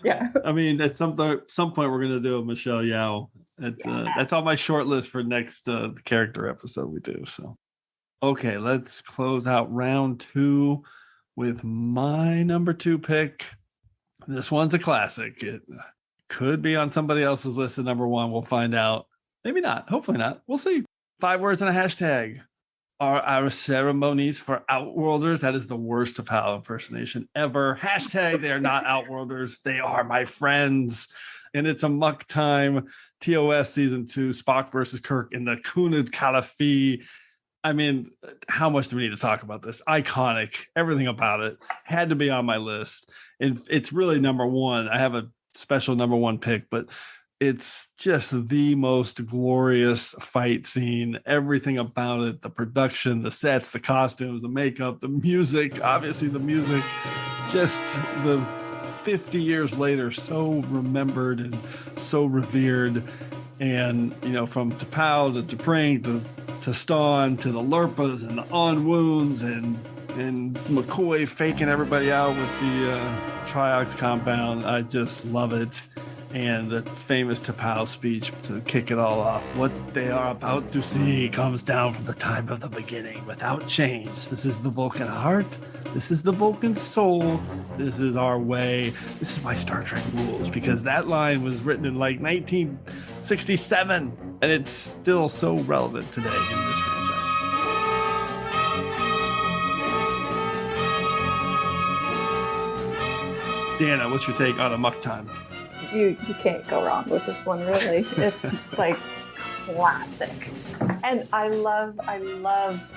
Yeah. I mean, at some point we're gonna do a Michelle Yeoh. That's on my short list for next character episode we do. So, okay, let's close out round 2 with my number 2 pick. This one's a classic. It could be on somebody else's list at number 1. We'll find out. Maybe not. Hopefully not. We'll see. 5 words and a hashtag. Are our ceremonies for Outworlders? That is the worst T'Pau impersonation ever. Hashtag they are not Outworlders. They are my friends. And it's a muck time. TOS season 2, Spock versus Kirk in the Kunad Calafi. I mean, how much do we need to talk about this? Iconic, everything about it had to be on my list. And it's really number one. I have a special number one pick, but it's just the most glorious fight scene. Everything about it, the production, the sets, the costumes, the makeup, the music, obviously the music, just the 50 years later, so remembered and so revered. And, you know, from T'Pau to T'Pring to Stawn to the Lurpas and the On Wounds and McCoy faking everybody out with the Triox compound. I just love it. And the famous T'Pau speech to kick it all off. What they are about to see comes down from the time of the beginning without change. This is the Vulcan heart. This is the Vulcan soul. This is our way. This is why Star Trek rules, because that line was written in like 1967, and it's still so relevant today in this franchise. Dana, what's your take on Amok Time? You can't go wrong with this one, really. It's like classic. And I love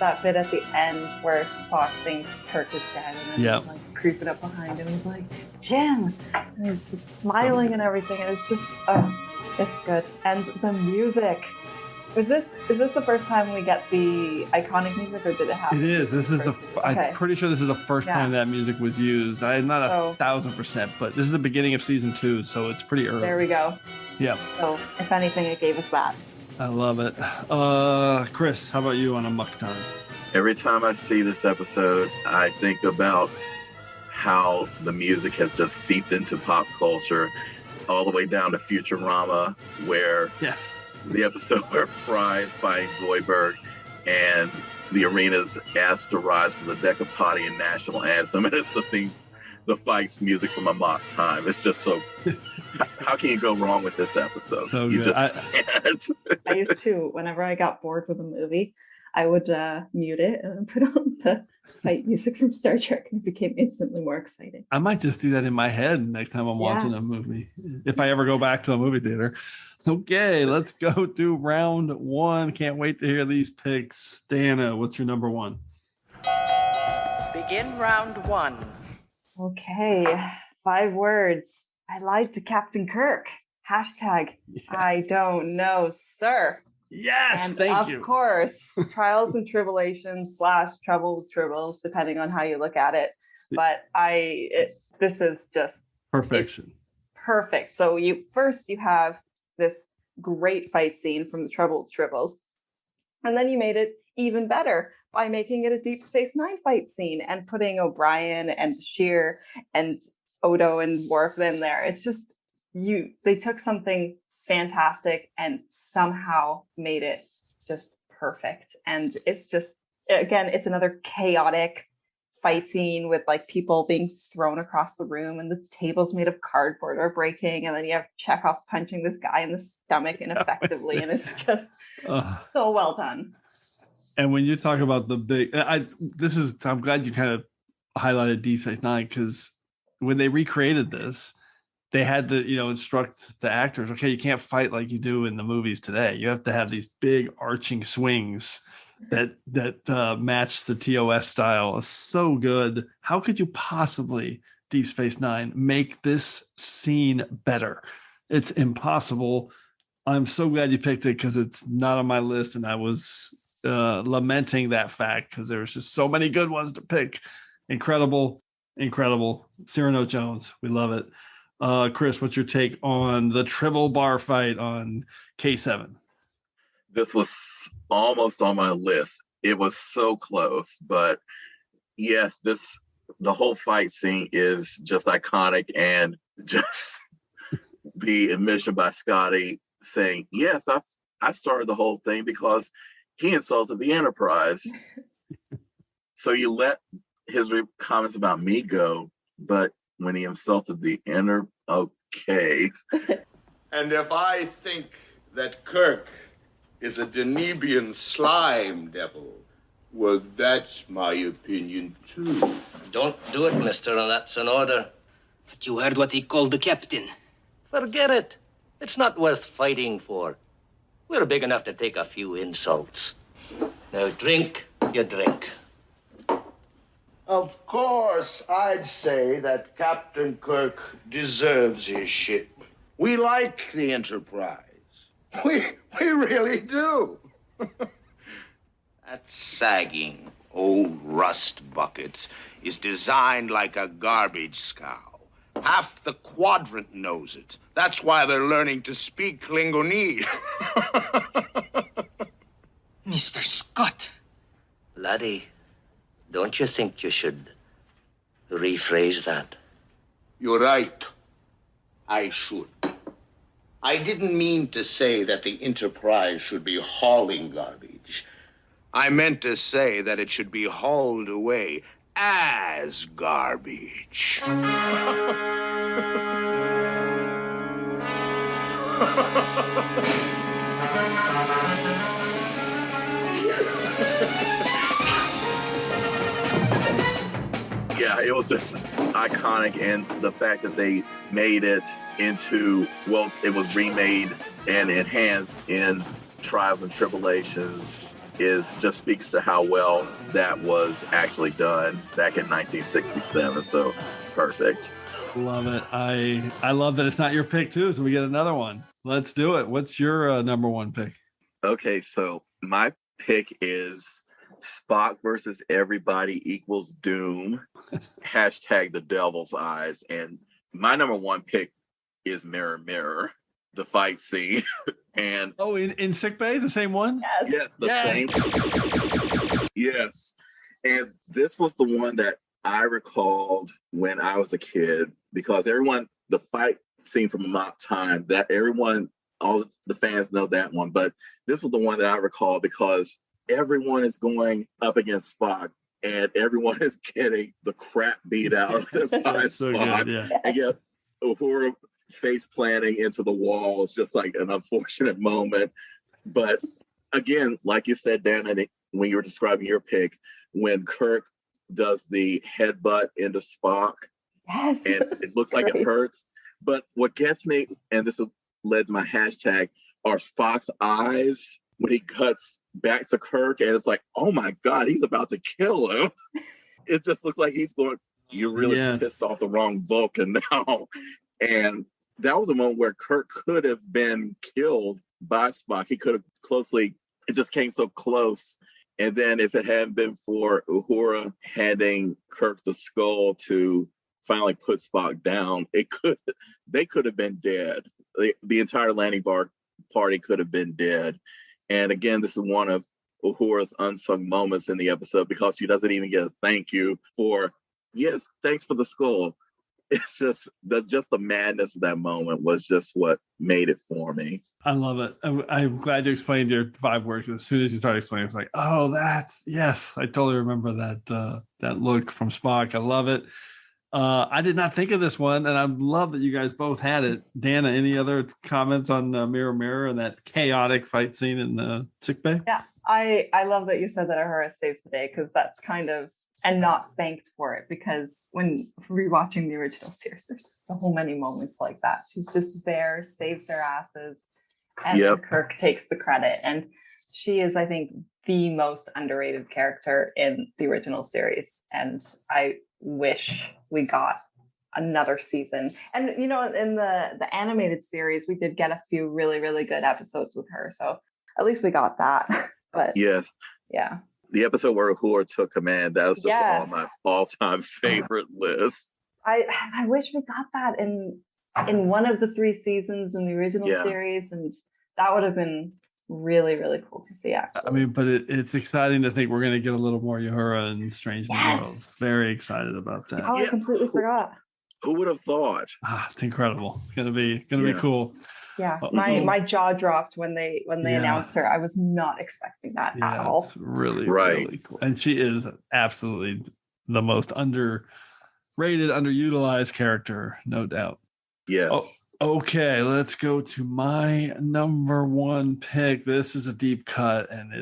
that bit at the end where Spock thinks Kirk is dead and then he's like creeping up behind him. He's like, Jim! And he's just smiling and everything. And it's just, it's good. And the music. Is this the first time we get the iconic music, or did it happen? It is. I'm pretty sure this is the first time that music was used. I'm not 1,000%, but this is the beginning of season 2, so it's pretty early. There we go. Yeah. So if anything, it gave us that. I love it. Chris, how about you on Amok Time? Every time I see this episode, I think about how the music has just seeped into pop culture, all the way down to Futurama, where the episode where Fry is fighting Zoidberg and the arena's asked to rise for the Decapodian national anthem, and it's the fight's music from Amok Time. It's just so. How can you go wrong with this episode? So you good. just can't. I used to, whenever I got bored with a movie, I would mute it and put on the fight music from Star Trek, and it became instantly more exciting. I might just do that in my head next time I'm watching a movie, if I ever go back to a movie theater. Okay, let's go to round one. Can't wait to hear these picks. Dana, what's your number one? Begin round one. Okay, 5 words. I lied to Captain Kirk. Hashtag, I don't know, sir. Yes, and thank you. Of course, trials and tribulations / trouble with tribbles, depending on how you look at it. But this is just perfection. Perfect. So you have this great fight scene from the Trouble with Tribbles, and then you made it even better by making it a Deep Space Nine fight scene and putting O'Brien and Bashir and Odo and Worf in there. It's just they took something fantastic and somehow made it just perfect. And it's just, again, it's another chaotic fight scene with like people being thrown across the room and the tables made of cardboard are breaking, and then you have Chekhov punching this guy in the stomach ineffectively, and it's just so well done. And when you talk about the big, I'm glad you kind of highlighted Deep Space Nine, because when they recreated this, they had to, instruct the actors, okay, you can't fight like you do in the movies today. You have to have these big arching swings that match the TOS style. It's so good. How could you possibly, Deep Space Nine, make this scene better? It's impossible. I'm so glad you picked it, because it's not on my list, and I was lamenting that fact, because there was just so many good ones to pick. Incredible. Cyrano Jones, we love it. Chris, what's your take on the Tribble bar fight on K7? This was almost on my list. It was so close, but yes, the whole fight scene is just iconic, and just the admission by Scotty saying, yes, I started the whole thing because he insulted the Enterprise. So you let his comments about me go, but when he insulted the okay. And if I think that Kirk is a Danubian slime devil, well, that's my opinion, too. Don't do it, mister, and that's an order. But you heard what he called the captain. Forget it. It's not worth fighting for. We're big enough to take a few insults. Now drink your drink. Of course, I'd say that Captain Kirk deserves his ship. We like the Enterprise. We really do. That sagging old rust bucket is designed like a garbage scow. Half the quadrant knows it. That's why they're learning to speak Klingonese. Mr. Scott. Laddie, don't you think you should rephrase that? You're right. I should. I didn't mean to say that the Enterprise should be hauling garbage. I meant to say that it should be hauled away as garbage. Yeah, it was just iconic, and the fact that they made it into, well, it was remade and enhanced in Trials and Tribulations just speaks to how well that was actually done back in 1967. So perfect. Love it. I love that it's not your pick too, so we get another one. Let's do it. What's your number one pick? Okay, so my pick is Spock versus everybody equals doom. Hashtag the devil's eyes. And my number one pick is Mirror Mirror, the fight scene. And in sickbay, the same one? Yes, same. Yes. And this was the one that I recalled when I was a kid, because the fight scene from Mock Time, that all the fans know that one, but this was the one that I recall because everyone is going up against Spock and everyone is getting the crap beat out of them by Spock. Good, yeah. And yet Uhura face planting into the wall is just like an unfortunate moment. But again, like you said, Dan, I think when you were describing your pick, when Kirk does the headbutt into Spock, yes, and it looks like it hurts. But what gets me, and this led to my hashtag, are Spock's eyes when he cuts back to Kirk, and it's like, oh my God, he's about to kill him. It just looks like he's going, you're really pissed off the wrong Vulcan now. And that was a moment where Kirk could have been killed by Spock. He could have it just came so close. And then if it hadn't been for Uhura handing Kirk the skull to finally put Spock down, they could have been dead. The entire landing bar party could have been dead. And again, this is one of Uhura's unsung moments in the episode, because she doesn't even get a thank you for, yes, thanks for the skull. It's just the madness of that moment was just what made it for me. I love it. I'm glad you explained your 5 words. As soon as you started explaining, it's like, oh, yes, I totally remember that look from Spock. I love it. I did not think of this one, and I love that you guys both had it. Dana, any other comments on Mirror Mirror and that chaotic fight scene in the sickbay? Yeah, I love that you said that Uhura saves the day, because that's kind of, and not thanked for it, because when rewatching the original series, there's so many moments like that. She's just there, saves their asses, and then Kirk takes the credit. And she is, I think, the most underrated character in the original series. And I wish we got another season. And, you know, in the animated series, we did get a few really, really good episodes with her. So at least we got that. But yes. Yeah. The episode where Uhura took command, that was just on my all-time favorite list. I wish we got that in one of the 3 seasons in the original series, and that would have been really, really cool to see, actually. I mean, but it's exciting to think we're going to get a little more Uhura in Strange New Worlds. Very excited about that. Oh, I completely forgot. Who would have thought? It's incredible. It's gonna be cool. Yeah, my jaw dropped when they announced her. I was not expecting that at all. It's really cool. And she is absolutely the most underrated, underutilized character, no doubt. Yes. Okay, let's go to my number one pick. This is a deep cut, and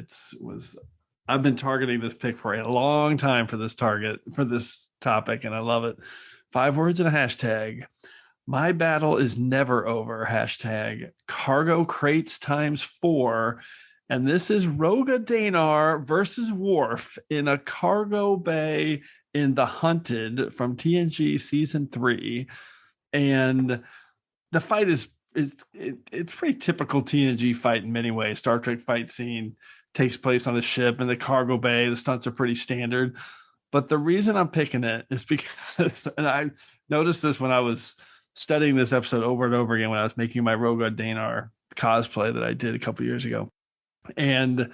I've been targeting this pick for a long time for this topic, and I love it. 5 words and a hashtag. My battle is never over. Hashtag cargo crates ×4 And this is Roga Danar versus Worf in a cargo bay in The Hunted from TNG season 3. And the fight it's pretty typical TNG fight in many ways. Star Trek fight scene takes place on the ship in the cargo bay. The stunts are pretty standard. But the reason I'm picking it is because, and I noticed this when I was studying this episode over and over again when I was making my Roga Danar cosplay that I did a couple years ago. And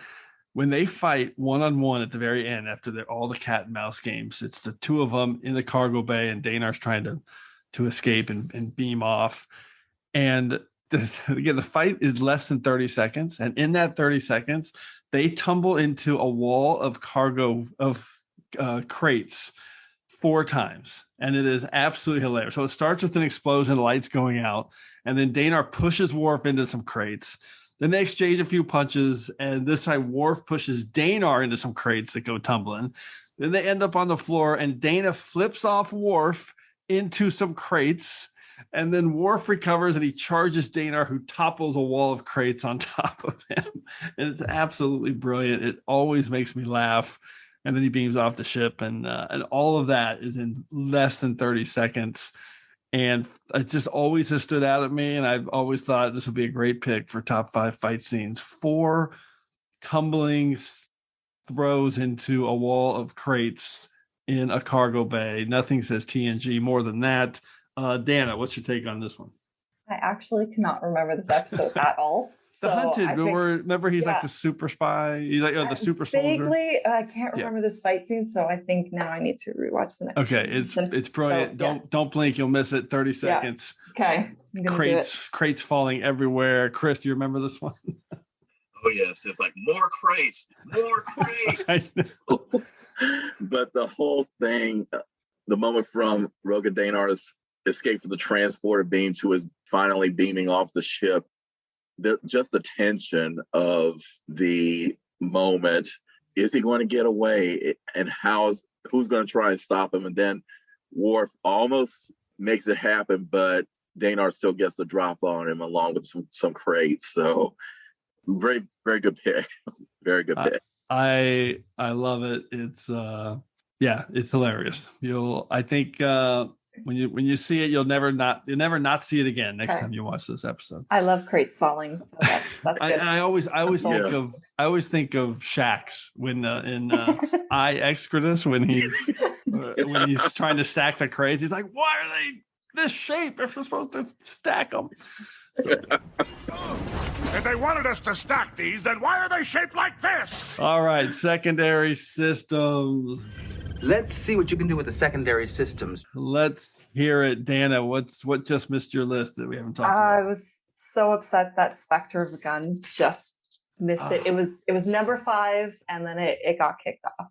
when they fight one-on-one at the very end after all the cat and mouse games, it's the two of them in the cargo bay and Danar's trying to escape and beam off. And again, the fight is less than 30 seconds. And in that 30 seconds, they tumble into a wall of cargo crates 4 times. And it is absolutely hilarious. So it starts with an explosion, lights going out. And then Danar pushes Worf into some crates. Then they exchange a few punches. And this time Worf pushes Danar into some crates that go tumbling. Then they end up on the floor and Dana flips off Worf into some crates. And then Worf recovers and he charges Danar, who topples a wall of crates on top of him. And it's absolutely brilliant. It always makes me laugh. And then he beams off the ship. And all of that is in less than 30 seconds. And it just always has stood out at me. And I've always thought this would be a great pick for top 5 fight scenes. 4 tumbling throws into a wall of crates in a cargo bay. Nothing says TNG more than that. Dana, what's your take on this one? I actually cannot remember this episode at all. The Hunted. Remember, he's like the super spy. He's like the super soldier. Vaguely, I can't remember this fight scene, so I think now I need to rewatch the next. Okay, it's brilliant. So, don't blink, you'll miss it. 30 seconds. Okay. Crates falling everywhere. Chris, do you remember this one? Oh yes, it's like more crates. But the whole thing, the moment from Roga Danar's escape from the transporter beam to his finally beaming off the ship, just the tension of the moment. Is he going to get away? And who's going to try and stop him? And then Worf almost makes it happen, but Danar still gets the drop on him along with some crates. So very, very good pick. Very good pick. I love it. It's it's hilarious. I think when you see it, you'll never not see it again next time you watch this episode. I love crates falling. So that's good. I always think of Shax when in I Excretus when he's trying to stack the crates. He's like, why are they this shape? They're supposed to stack them. If they wanted us to stack these, then why are they shaped like this? All right, secondary systems. Let's see what you can do with the secondary systems. Let's hear it, Dana. What just missed your list that we haven't talked about? I was so upset that Spectre of the Gun just missed it. It was number 5, and then it got kicked off.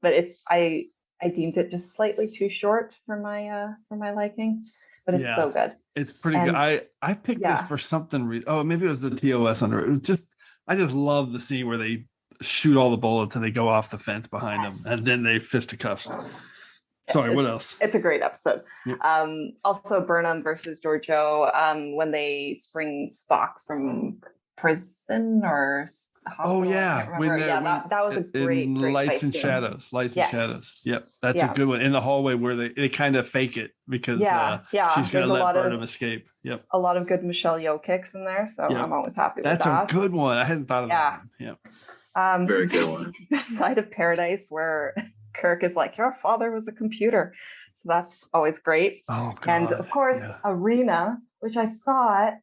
But I deemed it just slightly too short for my liking. But it's so good. It's pretty good. I picked this for something. Maybe it was the TOS under it. Was just I just love the scene where they shoot all the bullets and they go off the fence behind them, and then they fisticuffs. Sorry, what else? It's a great episode. Yeah. Also, Burnham versus Giorgio when they spring Spock from prison or hospital. Oh yeah, that was a great Lights and Shadows. And Shadows. Yep, that's a good one. In the hallway where they kind of fake it because she's going to let Burnham escape. Yep, a lot of good Michelle Yeoh kicks in there, so I'm always happy with that. That's a good one. I hadn't thought of that one. Yeah, very good one. This Side of Paradise where Kirk is like, your father was a computer, so that's always great. Oh, God. And of course, Arena, which I thought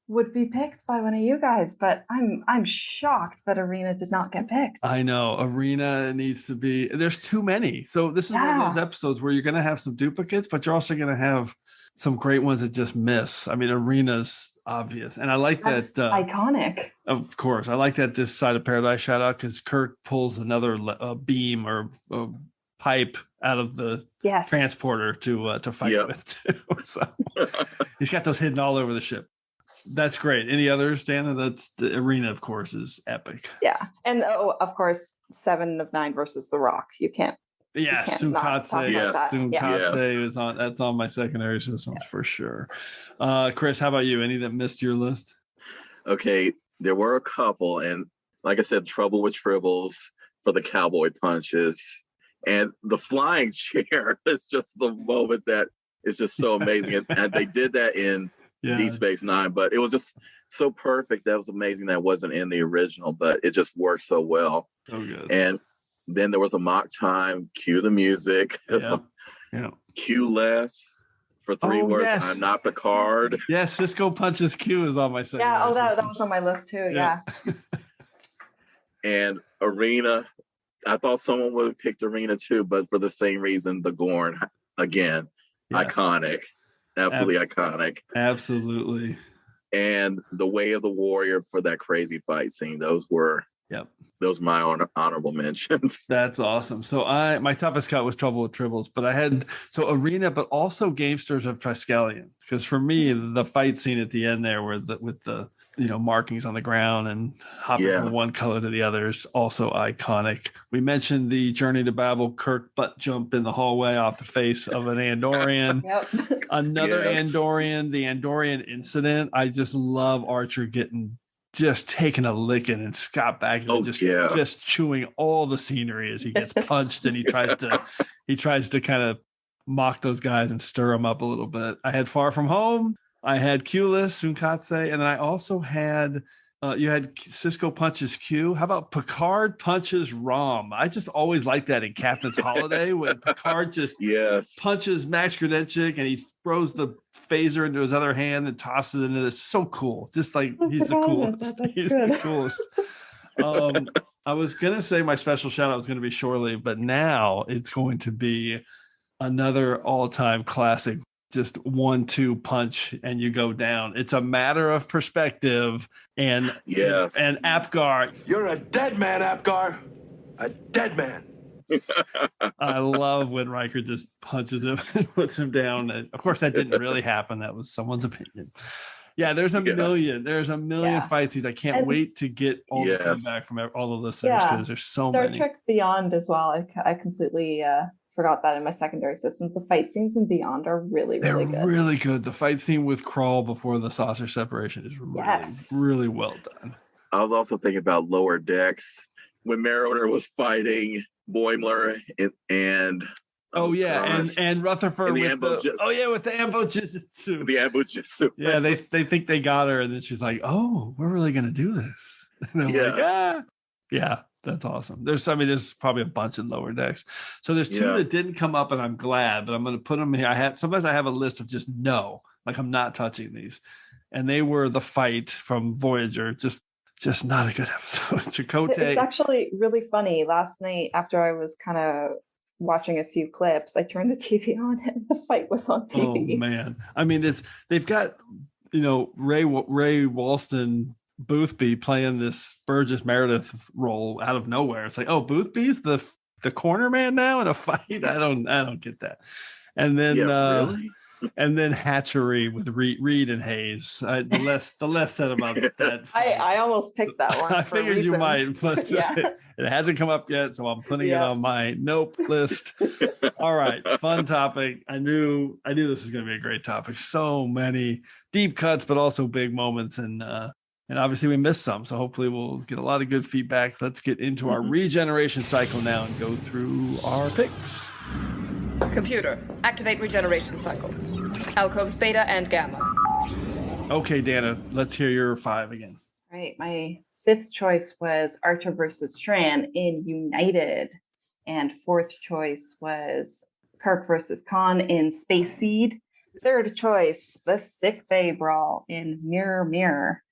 would be picked by one of you guys, but I'm shocked that Arena did not get picked. I know Arena needs to be. There's too many. So this is one of those episodes where you're going to have some duplicates, but you're also going to have some great ones that just miss. I mean, Arena's obvious, and I like that. Iconic. Of course, I like that this Side of Paradise shout out because Kirk pulls another beam or pipe out of the transporter to fight with too. So he's got those hidden all over the ship. That's great. Any others, Dana? That's the Arena, of course, is epic. Yeah, and of course, 7 of 9 versus The Rock. You can't. Yeah, Sukatse. Is on. That's on my secondary systems for sure. Chris, how about you? Any that missed your list? Okay, there were a couple, and like I said, Trouble with Tribbles for the cowboy punches. And the flying chair is just the moment that is just so amazing. And they did that in Deep Space Nine, but it was just so perfect. That was amazing. That wasn't in the original, but it just worked so well. So good. And then there was a mock time, cue the music. Cue less for 3 words. Yes. I'm not the card. Yes, Cisco punches Q is on my second. Yeah, that was on my list too. Yeah. And Arena, I thought someone would have picked Arena too, but for the same reason, the Gorn, again, iconic. Absolutely iconic. Absolutely. And the Way of the Warrior for that crazy fight scene. Those were my honorable mentions. That's awesome. So my toughest cut was Trouble with Tribbles, but I had Arena, but also Gamesters of Triskelion, because for me the fight scene at the end there, with the markings on the ground and hopping from one color to the other, is also iconic. We mentioned the Journey to Babel Kirk butt jump in the hallway off the face of an Andorian. Another Andorian, the Andorian incident. I just love Archer just taking a licking and Scott Bakula just chewing all the scenery as he gets punched, and he tries to kind of mock those guys and stir them up a little bit. I had Far From Home. I had Q-less, Sunkatse, and then I also had you had Cisco punches Q. How about Picard punches Rom? I just always like that in Captain's Holiday, when Picard just punches Max Gradentick and he throws the phaser into his other hand and tosses it into this. So cool. Just like he's the coolest. He's the coolest. I was gonna say my special shout out was gonna be Shore Leave, but now it's going to be another all-time classic. Just 1-2 punch and you go down. It's a matter of perspective. And and Apgar, you're a dead man, Apgar. A dead man. I love when Riker just punches him and puts him down. And of course, that didn't really happen. That was someone's opinion. Yeah, there's a million. There's a million fight scenes. I can't wait to get all the feedback from all the listeners, because there's so many. Star Trek Beyond as well. I completely forgot that in my secondary systems. The fight scenes in Beyond are really good. Really good. The fight scene with Krall before the saucer separation is really well done. I was also thinking about Lower Decks when Mariner was fighting Boimler and Rutherford with the ambo jitsu. The ambo jitsu. Yeah, they think they got her, and then she's like, "Oh, we're really gonna do this." And I'm like, yeah. That's awesome. There's probably a bunch in Lower Decks. So there's two that didn't come up, and I'm glad, but I'm going to put them here. Sometimes I have a list of just I'm not touching these. And they were the fight from Voyager. Just not a good episode. Chakotay. It's actually really funny. Last night, after I was kind of watching a few clips, I turned the TV on and the fight was on TV. Oh man. I mean, they've got, Ray Walston Boothby playing this Burgess Meredith role out of nowhere. It's like, oh, Boothby's the corner man now in a fight. I don't get that. And then really? And then Hatchery with Reed and Hayes. The less said about that. I almost picked that one. I figured reasons. You might, but it hasn't come up yet, so I'm putting it on my nope list. All right, fun topic. I knew this was going to be a great topic. So many deep cuts, but also big moments, and obviously we missed some, so hopefully we'll get a lot of good feedback. Let's get into our regeneration cycle now and go through our picks. Computer, activate regeneration cycle. Alcoves beta and gamma. Okay, Dana, let's hear your 5 again. Right, my 5th choice was Archer versus Tran in United, and 4th choice was Kirk versus Khan in Space Seed. 3rd choice, the Sick Bay Brawl in Mirror Mirror.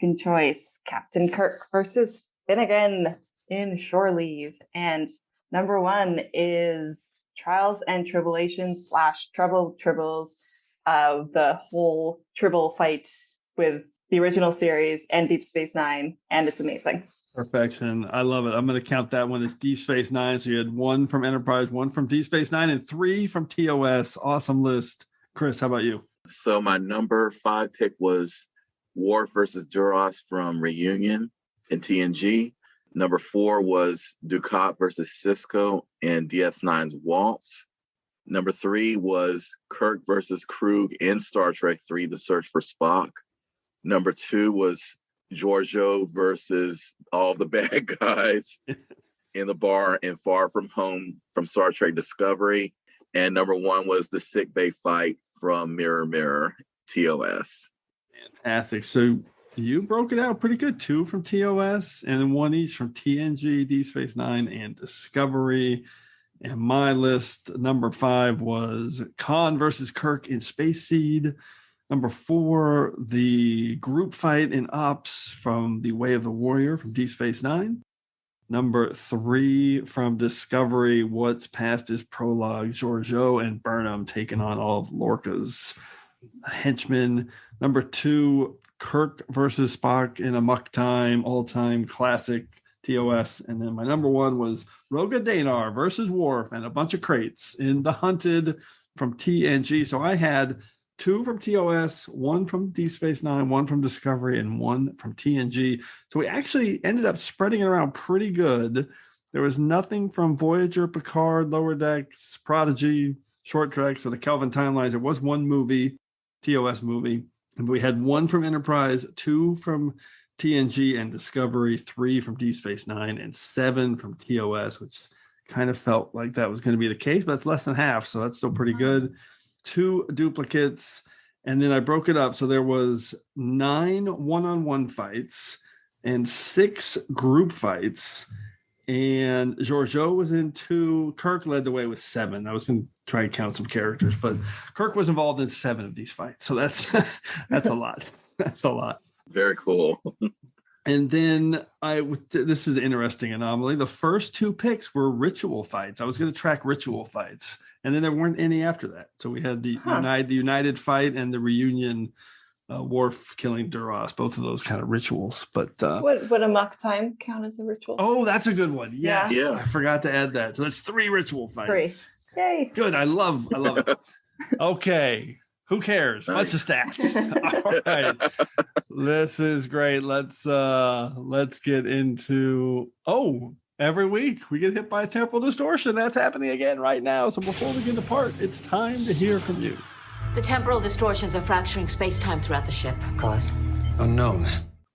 2nd choice, Captain Kirk versus Finnegan in Shore Leave. And number 1 is Trials and Tribulations / Trouble Tribbles of the whole Tribble fight with the original series and Deep Space Nine. And it's amazing. Perfection. I love it. I'm going to count that one as Deep Space Nine. So you had 1 from Enterprise, 1 from Deep Space Nine, and 3 from TOS. Awesome list. Chris, how about you? So my number 5 pick was Worf versus Duras from Reunion in TNG. Number 4 was Dukat versus Cisco in DS9's Waltz. Number 3 was Kirk versus Krug in Star Trek 3, The Search for Spock. Number 2 was Giorgio versus all the bad guys in the bar in Far From Home from Star Trek Discovery. And number 1 was the sick bay fight from Mirror Mirror, TOS. Fantastic. So you broke it out pretty good. 2 from TOS and then 1 each from TNG, Deep Space Nine, and Discovery. And my list, number 5 was Khan versus Kirk in Space Seed. Number 4, the group fight in Ops from The Way of the Warrior from Deep Space Nine. Number 3 from Discovery, What's Past is Prologue, Giorgio and Burnham taking on all of Lorca's henchmen. Number 2, Kirk versus Spock in Amok Time, all-time classic TOS. And then my number 1 was Roga Danar versus Worf and a bunch of crates in The Hunted from TNG. So I had 2 from TOS, 1 from Deep Space Nine, 1 from Discovery, and 1 from TNG. So we actually ended up spreading it around pretty good. There was nothing from Voyager, Picard, Lower Decks, Prodigy, Short Treks, or the Kelvin Timelines. There was 1 movie, TOS movie. And we had 1 from Enterprise, 2 from TNG and Discovery, 3 from Deep Space Nine, and 7 from TOS, which kind of felt like that was going to be the case, but it's less than half. So that's still pretty good. 2 duplicates, and then I broke it up. So there was 9 one-on-one fights and 6 group fights. And Giorgio was in 2. Kirk led the way with 7. I was going to try and count some characters, but Kirk was involved in 7 of these fights. So that's a lot. That's a lot. Very cool. And then this is an interesting anomaly. The first 2 picks were ritual fights. I was going to track ritual fights. And then there weren't any after that. So we had the United fight and the reunion, Worf killing Duras, both of those kind of rituals. But would Amok Time count as a ritual? Oh, that's a good one. Yes. Yeah. I forgot to add that. So that's 3 ritual fights. 3. Yay. Good. I love it. Okay. Who cares? What's the stats? All right. This is great. Let's get into every week we get hit by a temporal distortion. That's happening again right now. So before we get apart, it's time to hear from you. The temporal distortions are fracturing space-time throughout the ship. Cause? Unknown.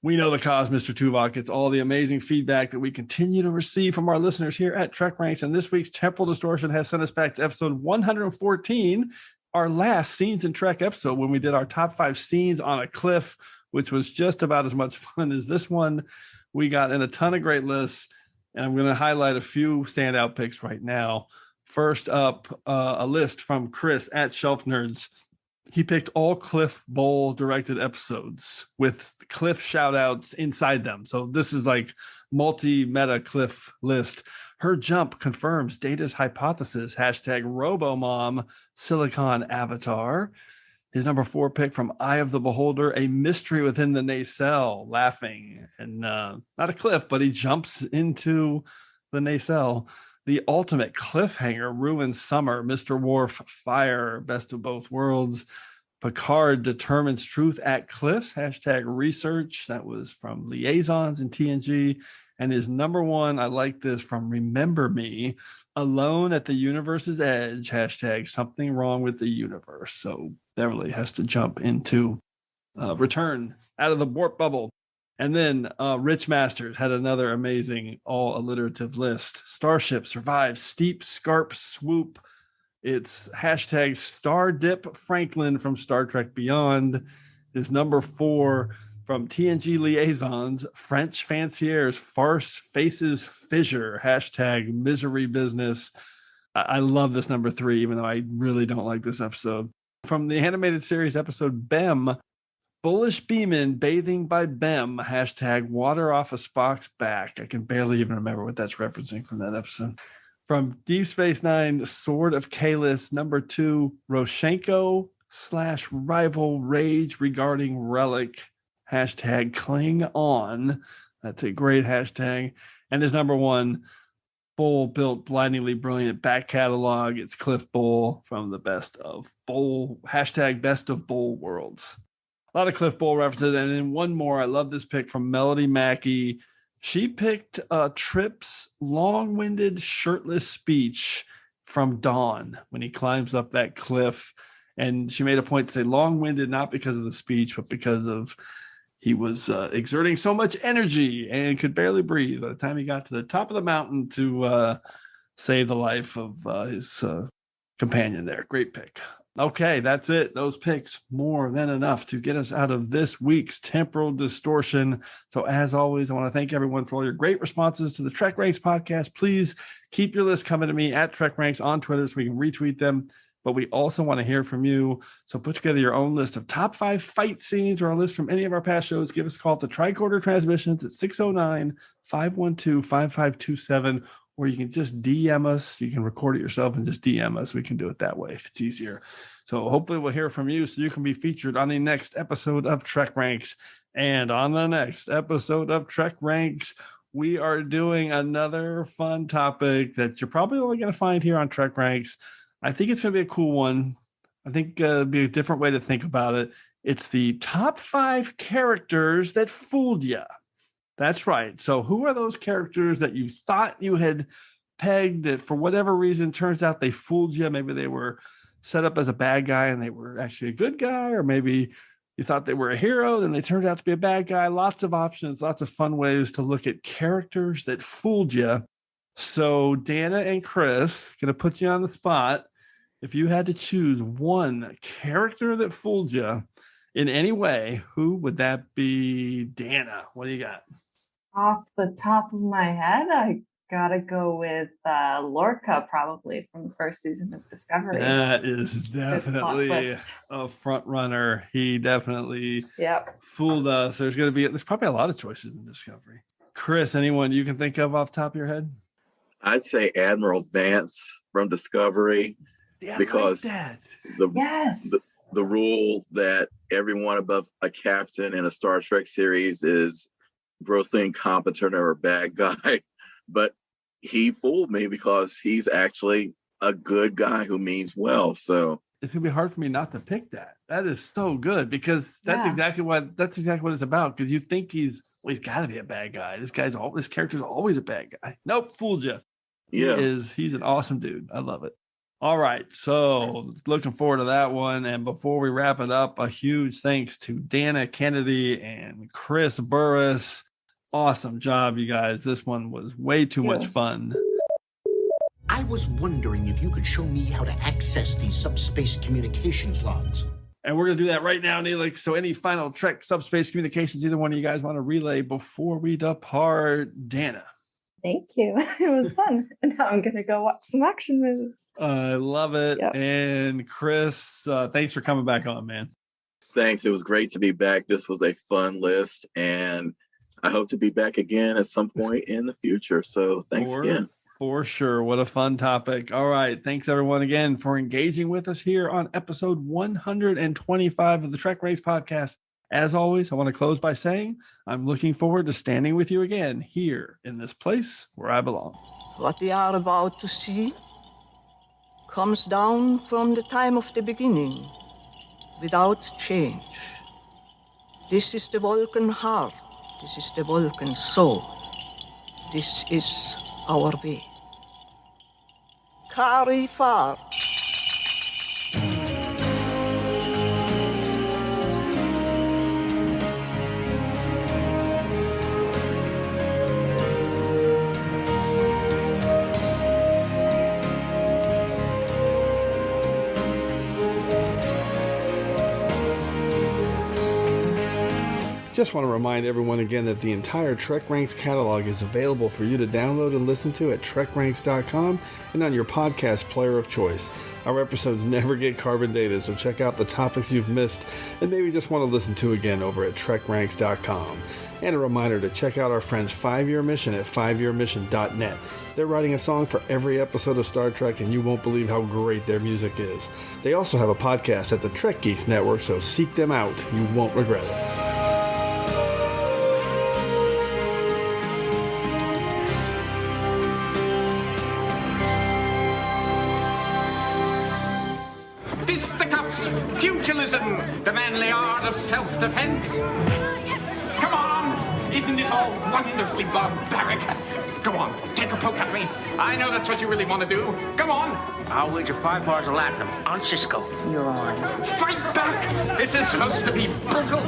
We know the cause, Mr. Tuvok. It's all the amazing feedback that we continue to receive from our listeners here at TrekRanks. And this week's temporal distortion has sent us back to episode 114, our last Scenes in Trek episode, when we did our top 5 scenes on a cliff, which was just about as much fun as this one. We got in a ton of great lists. And I'm going to highlight a few standout picks right now. First up, a list from Chris at Shelf Nerds. He picked all Cliff Bowl directed episodes with Cliff shout outs inside them. So this is like multi-meta Cliff list. Her jump confirms Data's hypothesis. Hashtag RoboMom Silicon Avatar. His number 4 pick from Eye of the Beholder, a mystery within the nacelle, laughing. And not a cliff, but he jumps into the nacelle. The ultimate cliffhanger ruins summer. Mr. Worf, fire, best of both worlds. Picard determines truth at cliffs. Hashtag research. That was from Liaisons in TNG. And his number 1, I like this, from Remember Me, alone at the universe's edge. Hashtag something wrong with the universe. So Beverly has to jump into return out of the warp bubble. And then Rich Masters had another amazing all alliterative list. Starship survives steep scarp swoop. It's hashtag Star Dip Franklin from Star Trek Beyond. His number 4 from TNG Liaisons, French Fanciers farce faces fissure. Hashtag misery business. I love this number 3, even though I really don't like this episode. From the animated series episode Bem, Bullish Beeman bathing by Bem. Hashtag water off of Spock's back. I can barely even remember what that's referencing from that episode. From Deep Space Nine, Sword of Kalis, number 2, Roshenko/rival rage regarding Relic. Hashtag cling on. That's a great hashtag. And his number 1, Bull built blindingly brilliant back catalog. It's Cliff Bull from the Best of Bull. Hashtag best of Bull worlds. A lot of Cliff Bull references. And then one more. I love this pick from Melody Mackey. She picked Trip's long-winded shirtless speech from Dawn when he climbs up that cliff. And she made a point to say long-winded, not because of the speech, but because of he was exerting so much energy and could barely breathe by the time he got to the top of the mountain to save the life of his companion there. Great pick. Okay, that's it. Those picks more than enough to get us out of this week's temporal distortion. So as always, I want to thank everyone for all your great responses to the TrekRanks podcast. Please keep your list coming to me at TrekRanks on Twitter so we can retweet them. But we also want to hear from you. So put together your own list of top 5 fight scenes or a list from any of our past shows. Give us a call at the Tricorder Transmissions at 609-512-5527. Or you can just DM us. You can record it yourself and just DM us. We can do it that way if it's easier. So hopefully we'll hear from you so you can be featured on the next episode of TrekRanks. And on the next episode of TrekRanks, we are doing another fun topic that you're probably only going to find here on TrekRanks. I think it's going to be a cool one. I think it'll be a different way to think about it. It's the top 5 characters that fooled you. That's right. So who are those characters that you thought you had pegged that for whatever reason turns out they fooled you? Maybe they were set up as a bad guy and they were actually a good guy, or maybe you thought they were a hero, then they turned out to be a bad guy. Lots of options, lots of fun ways to look at characters that fooled you. So Dana and Chris, going to put you on the spot. If you had to choose one character that fooled you in any way, who would that be? Dana, what do you got? Off the top of my head, I gotta go with Lorca, probably from the first season of Discovery. That is definitely a front runner. He definitely fooled us. There's probably a lot of choices in Discovery. Chris, anyone you can think of off the top of your head? I'd say Admiral Vance from Discovery, because the rule that everyone above a captain in a Star Trek series is grossly incompetent or a bad guy. But he fooled me because he's actually a good guy who means well. So it's gonna be hard for me not to pick that. That is so good, because that's exactly what it's about. Because you think he's got to be a bad guy. This character's always a bad guy. Nope, fooled you. Yeah, he's an awesome dude. I love it. All right, so looking forward to that one. And before we wrap it up, a huge thanks to Dana Kenedy and Chris Burris. Awesome job, you guys. This one was way too much fun. I was wondering if you could show me how to access these subspace communications logs. And we're going to do that right now, Neelix. So any final Trek subspace communications, either one of you guys want to relay before we depart? Dana. Thank you. It was fun. And now I'm going to go watch some action movies. I love it. Yep. And Chris, thanks for coming back on, man. Thanks. It was great to be back. This was a fun list, and I hope to be back again at some point in the future. So thanks again. For sure. What a fun topic. All right. Thanks, everyone, again, for engaging with us here on episode 125 of the TrekRanks podcast. As always, I want to close by saying I'm looking forward to standing with you again here in this place where I belong. What we are about to see comes down from the time of the beginning, without change. This is the Vulcan heart. This is the Vulcan soul. This is our way. Carry far. Just want to remind everyone again that the entire TrekRanks catalog is available for you to download and listen to at TrekRanks.com and on your podcast player of choice. Our episodes never get carbon dated, so check out the topics you've missed and maybe just want to listen to again over at TrekRanks.com. And a reminder to check out our friends 5-Year Mission at 5yearmission.net. They're writing a song for every episode of Star Trek, and you won't believe how great their music is. They also have a podcast at the Trek Geeks Network, so seek them out. You won't regret it. Fisticuffs, pugilism, the manly art of self-defense. Come on! Isn't this all wonderfully barbaric? Go on, take a poke at me. I know that's what you really want to do. Come on! I'll wager 5 bars of Latinum on Cisco. You're on. Fight back! This is supposed to be brutal.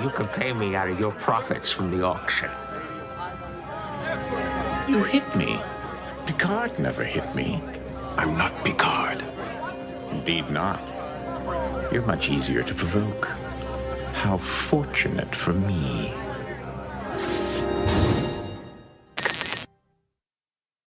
You can pay me out of your profits from the auction. You hit me. Picard never hit me. I'm not Picard. Indeed not. You're much easier to provoke. How fortunate for me.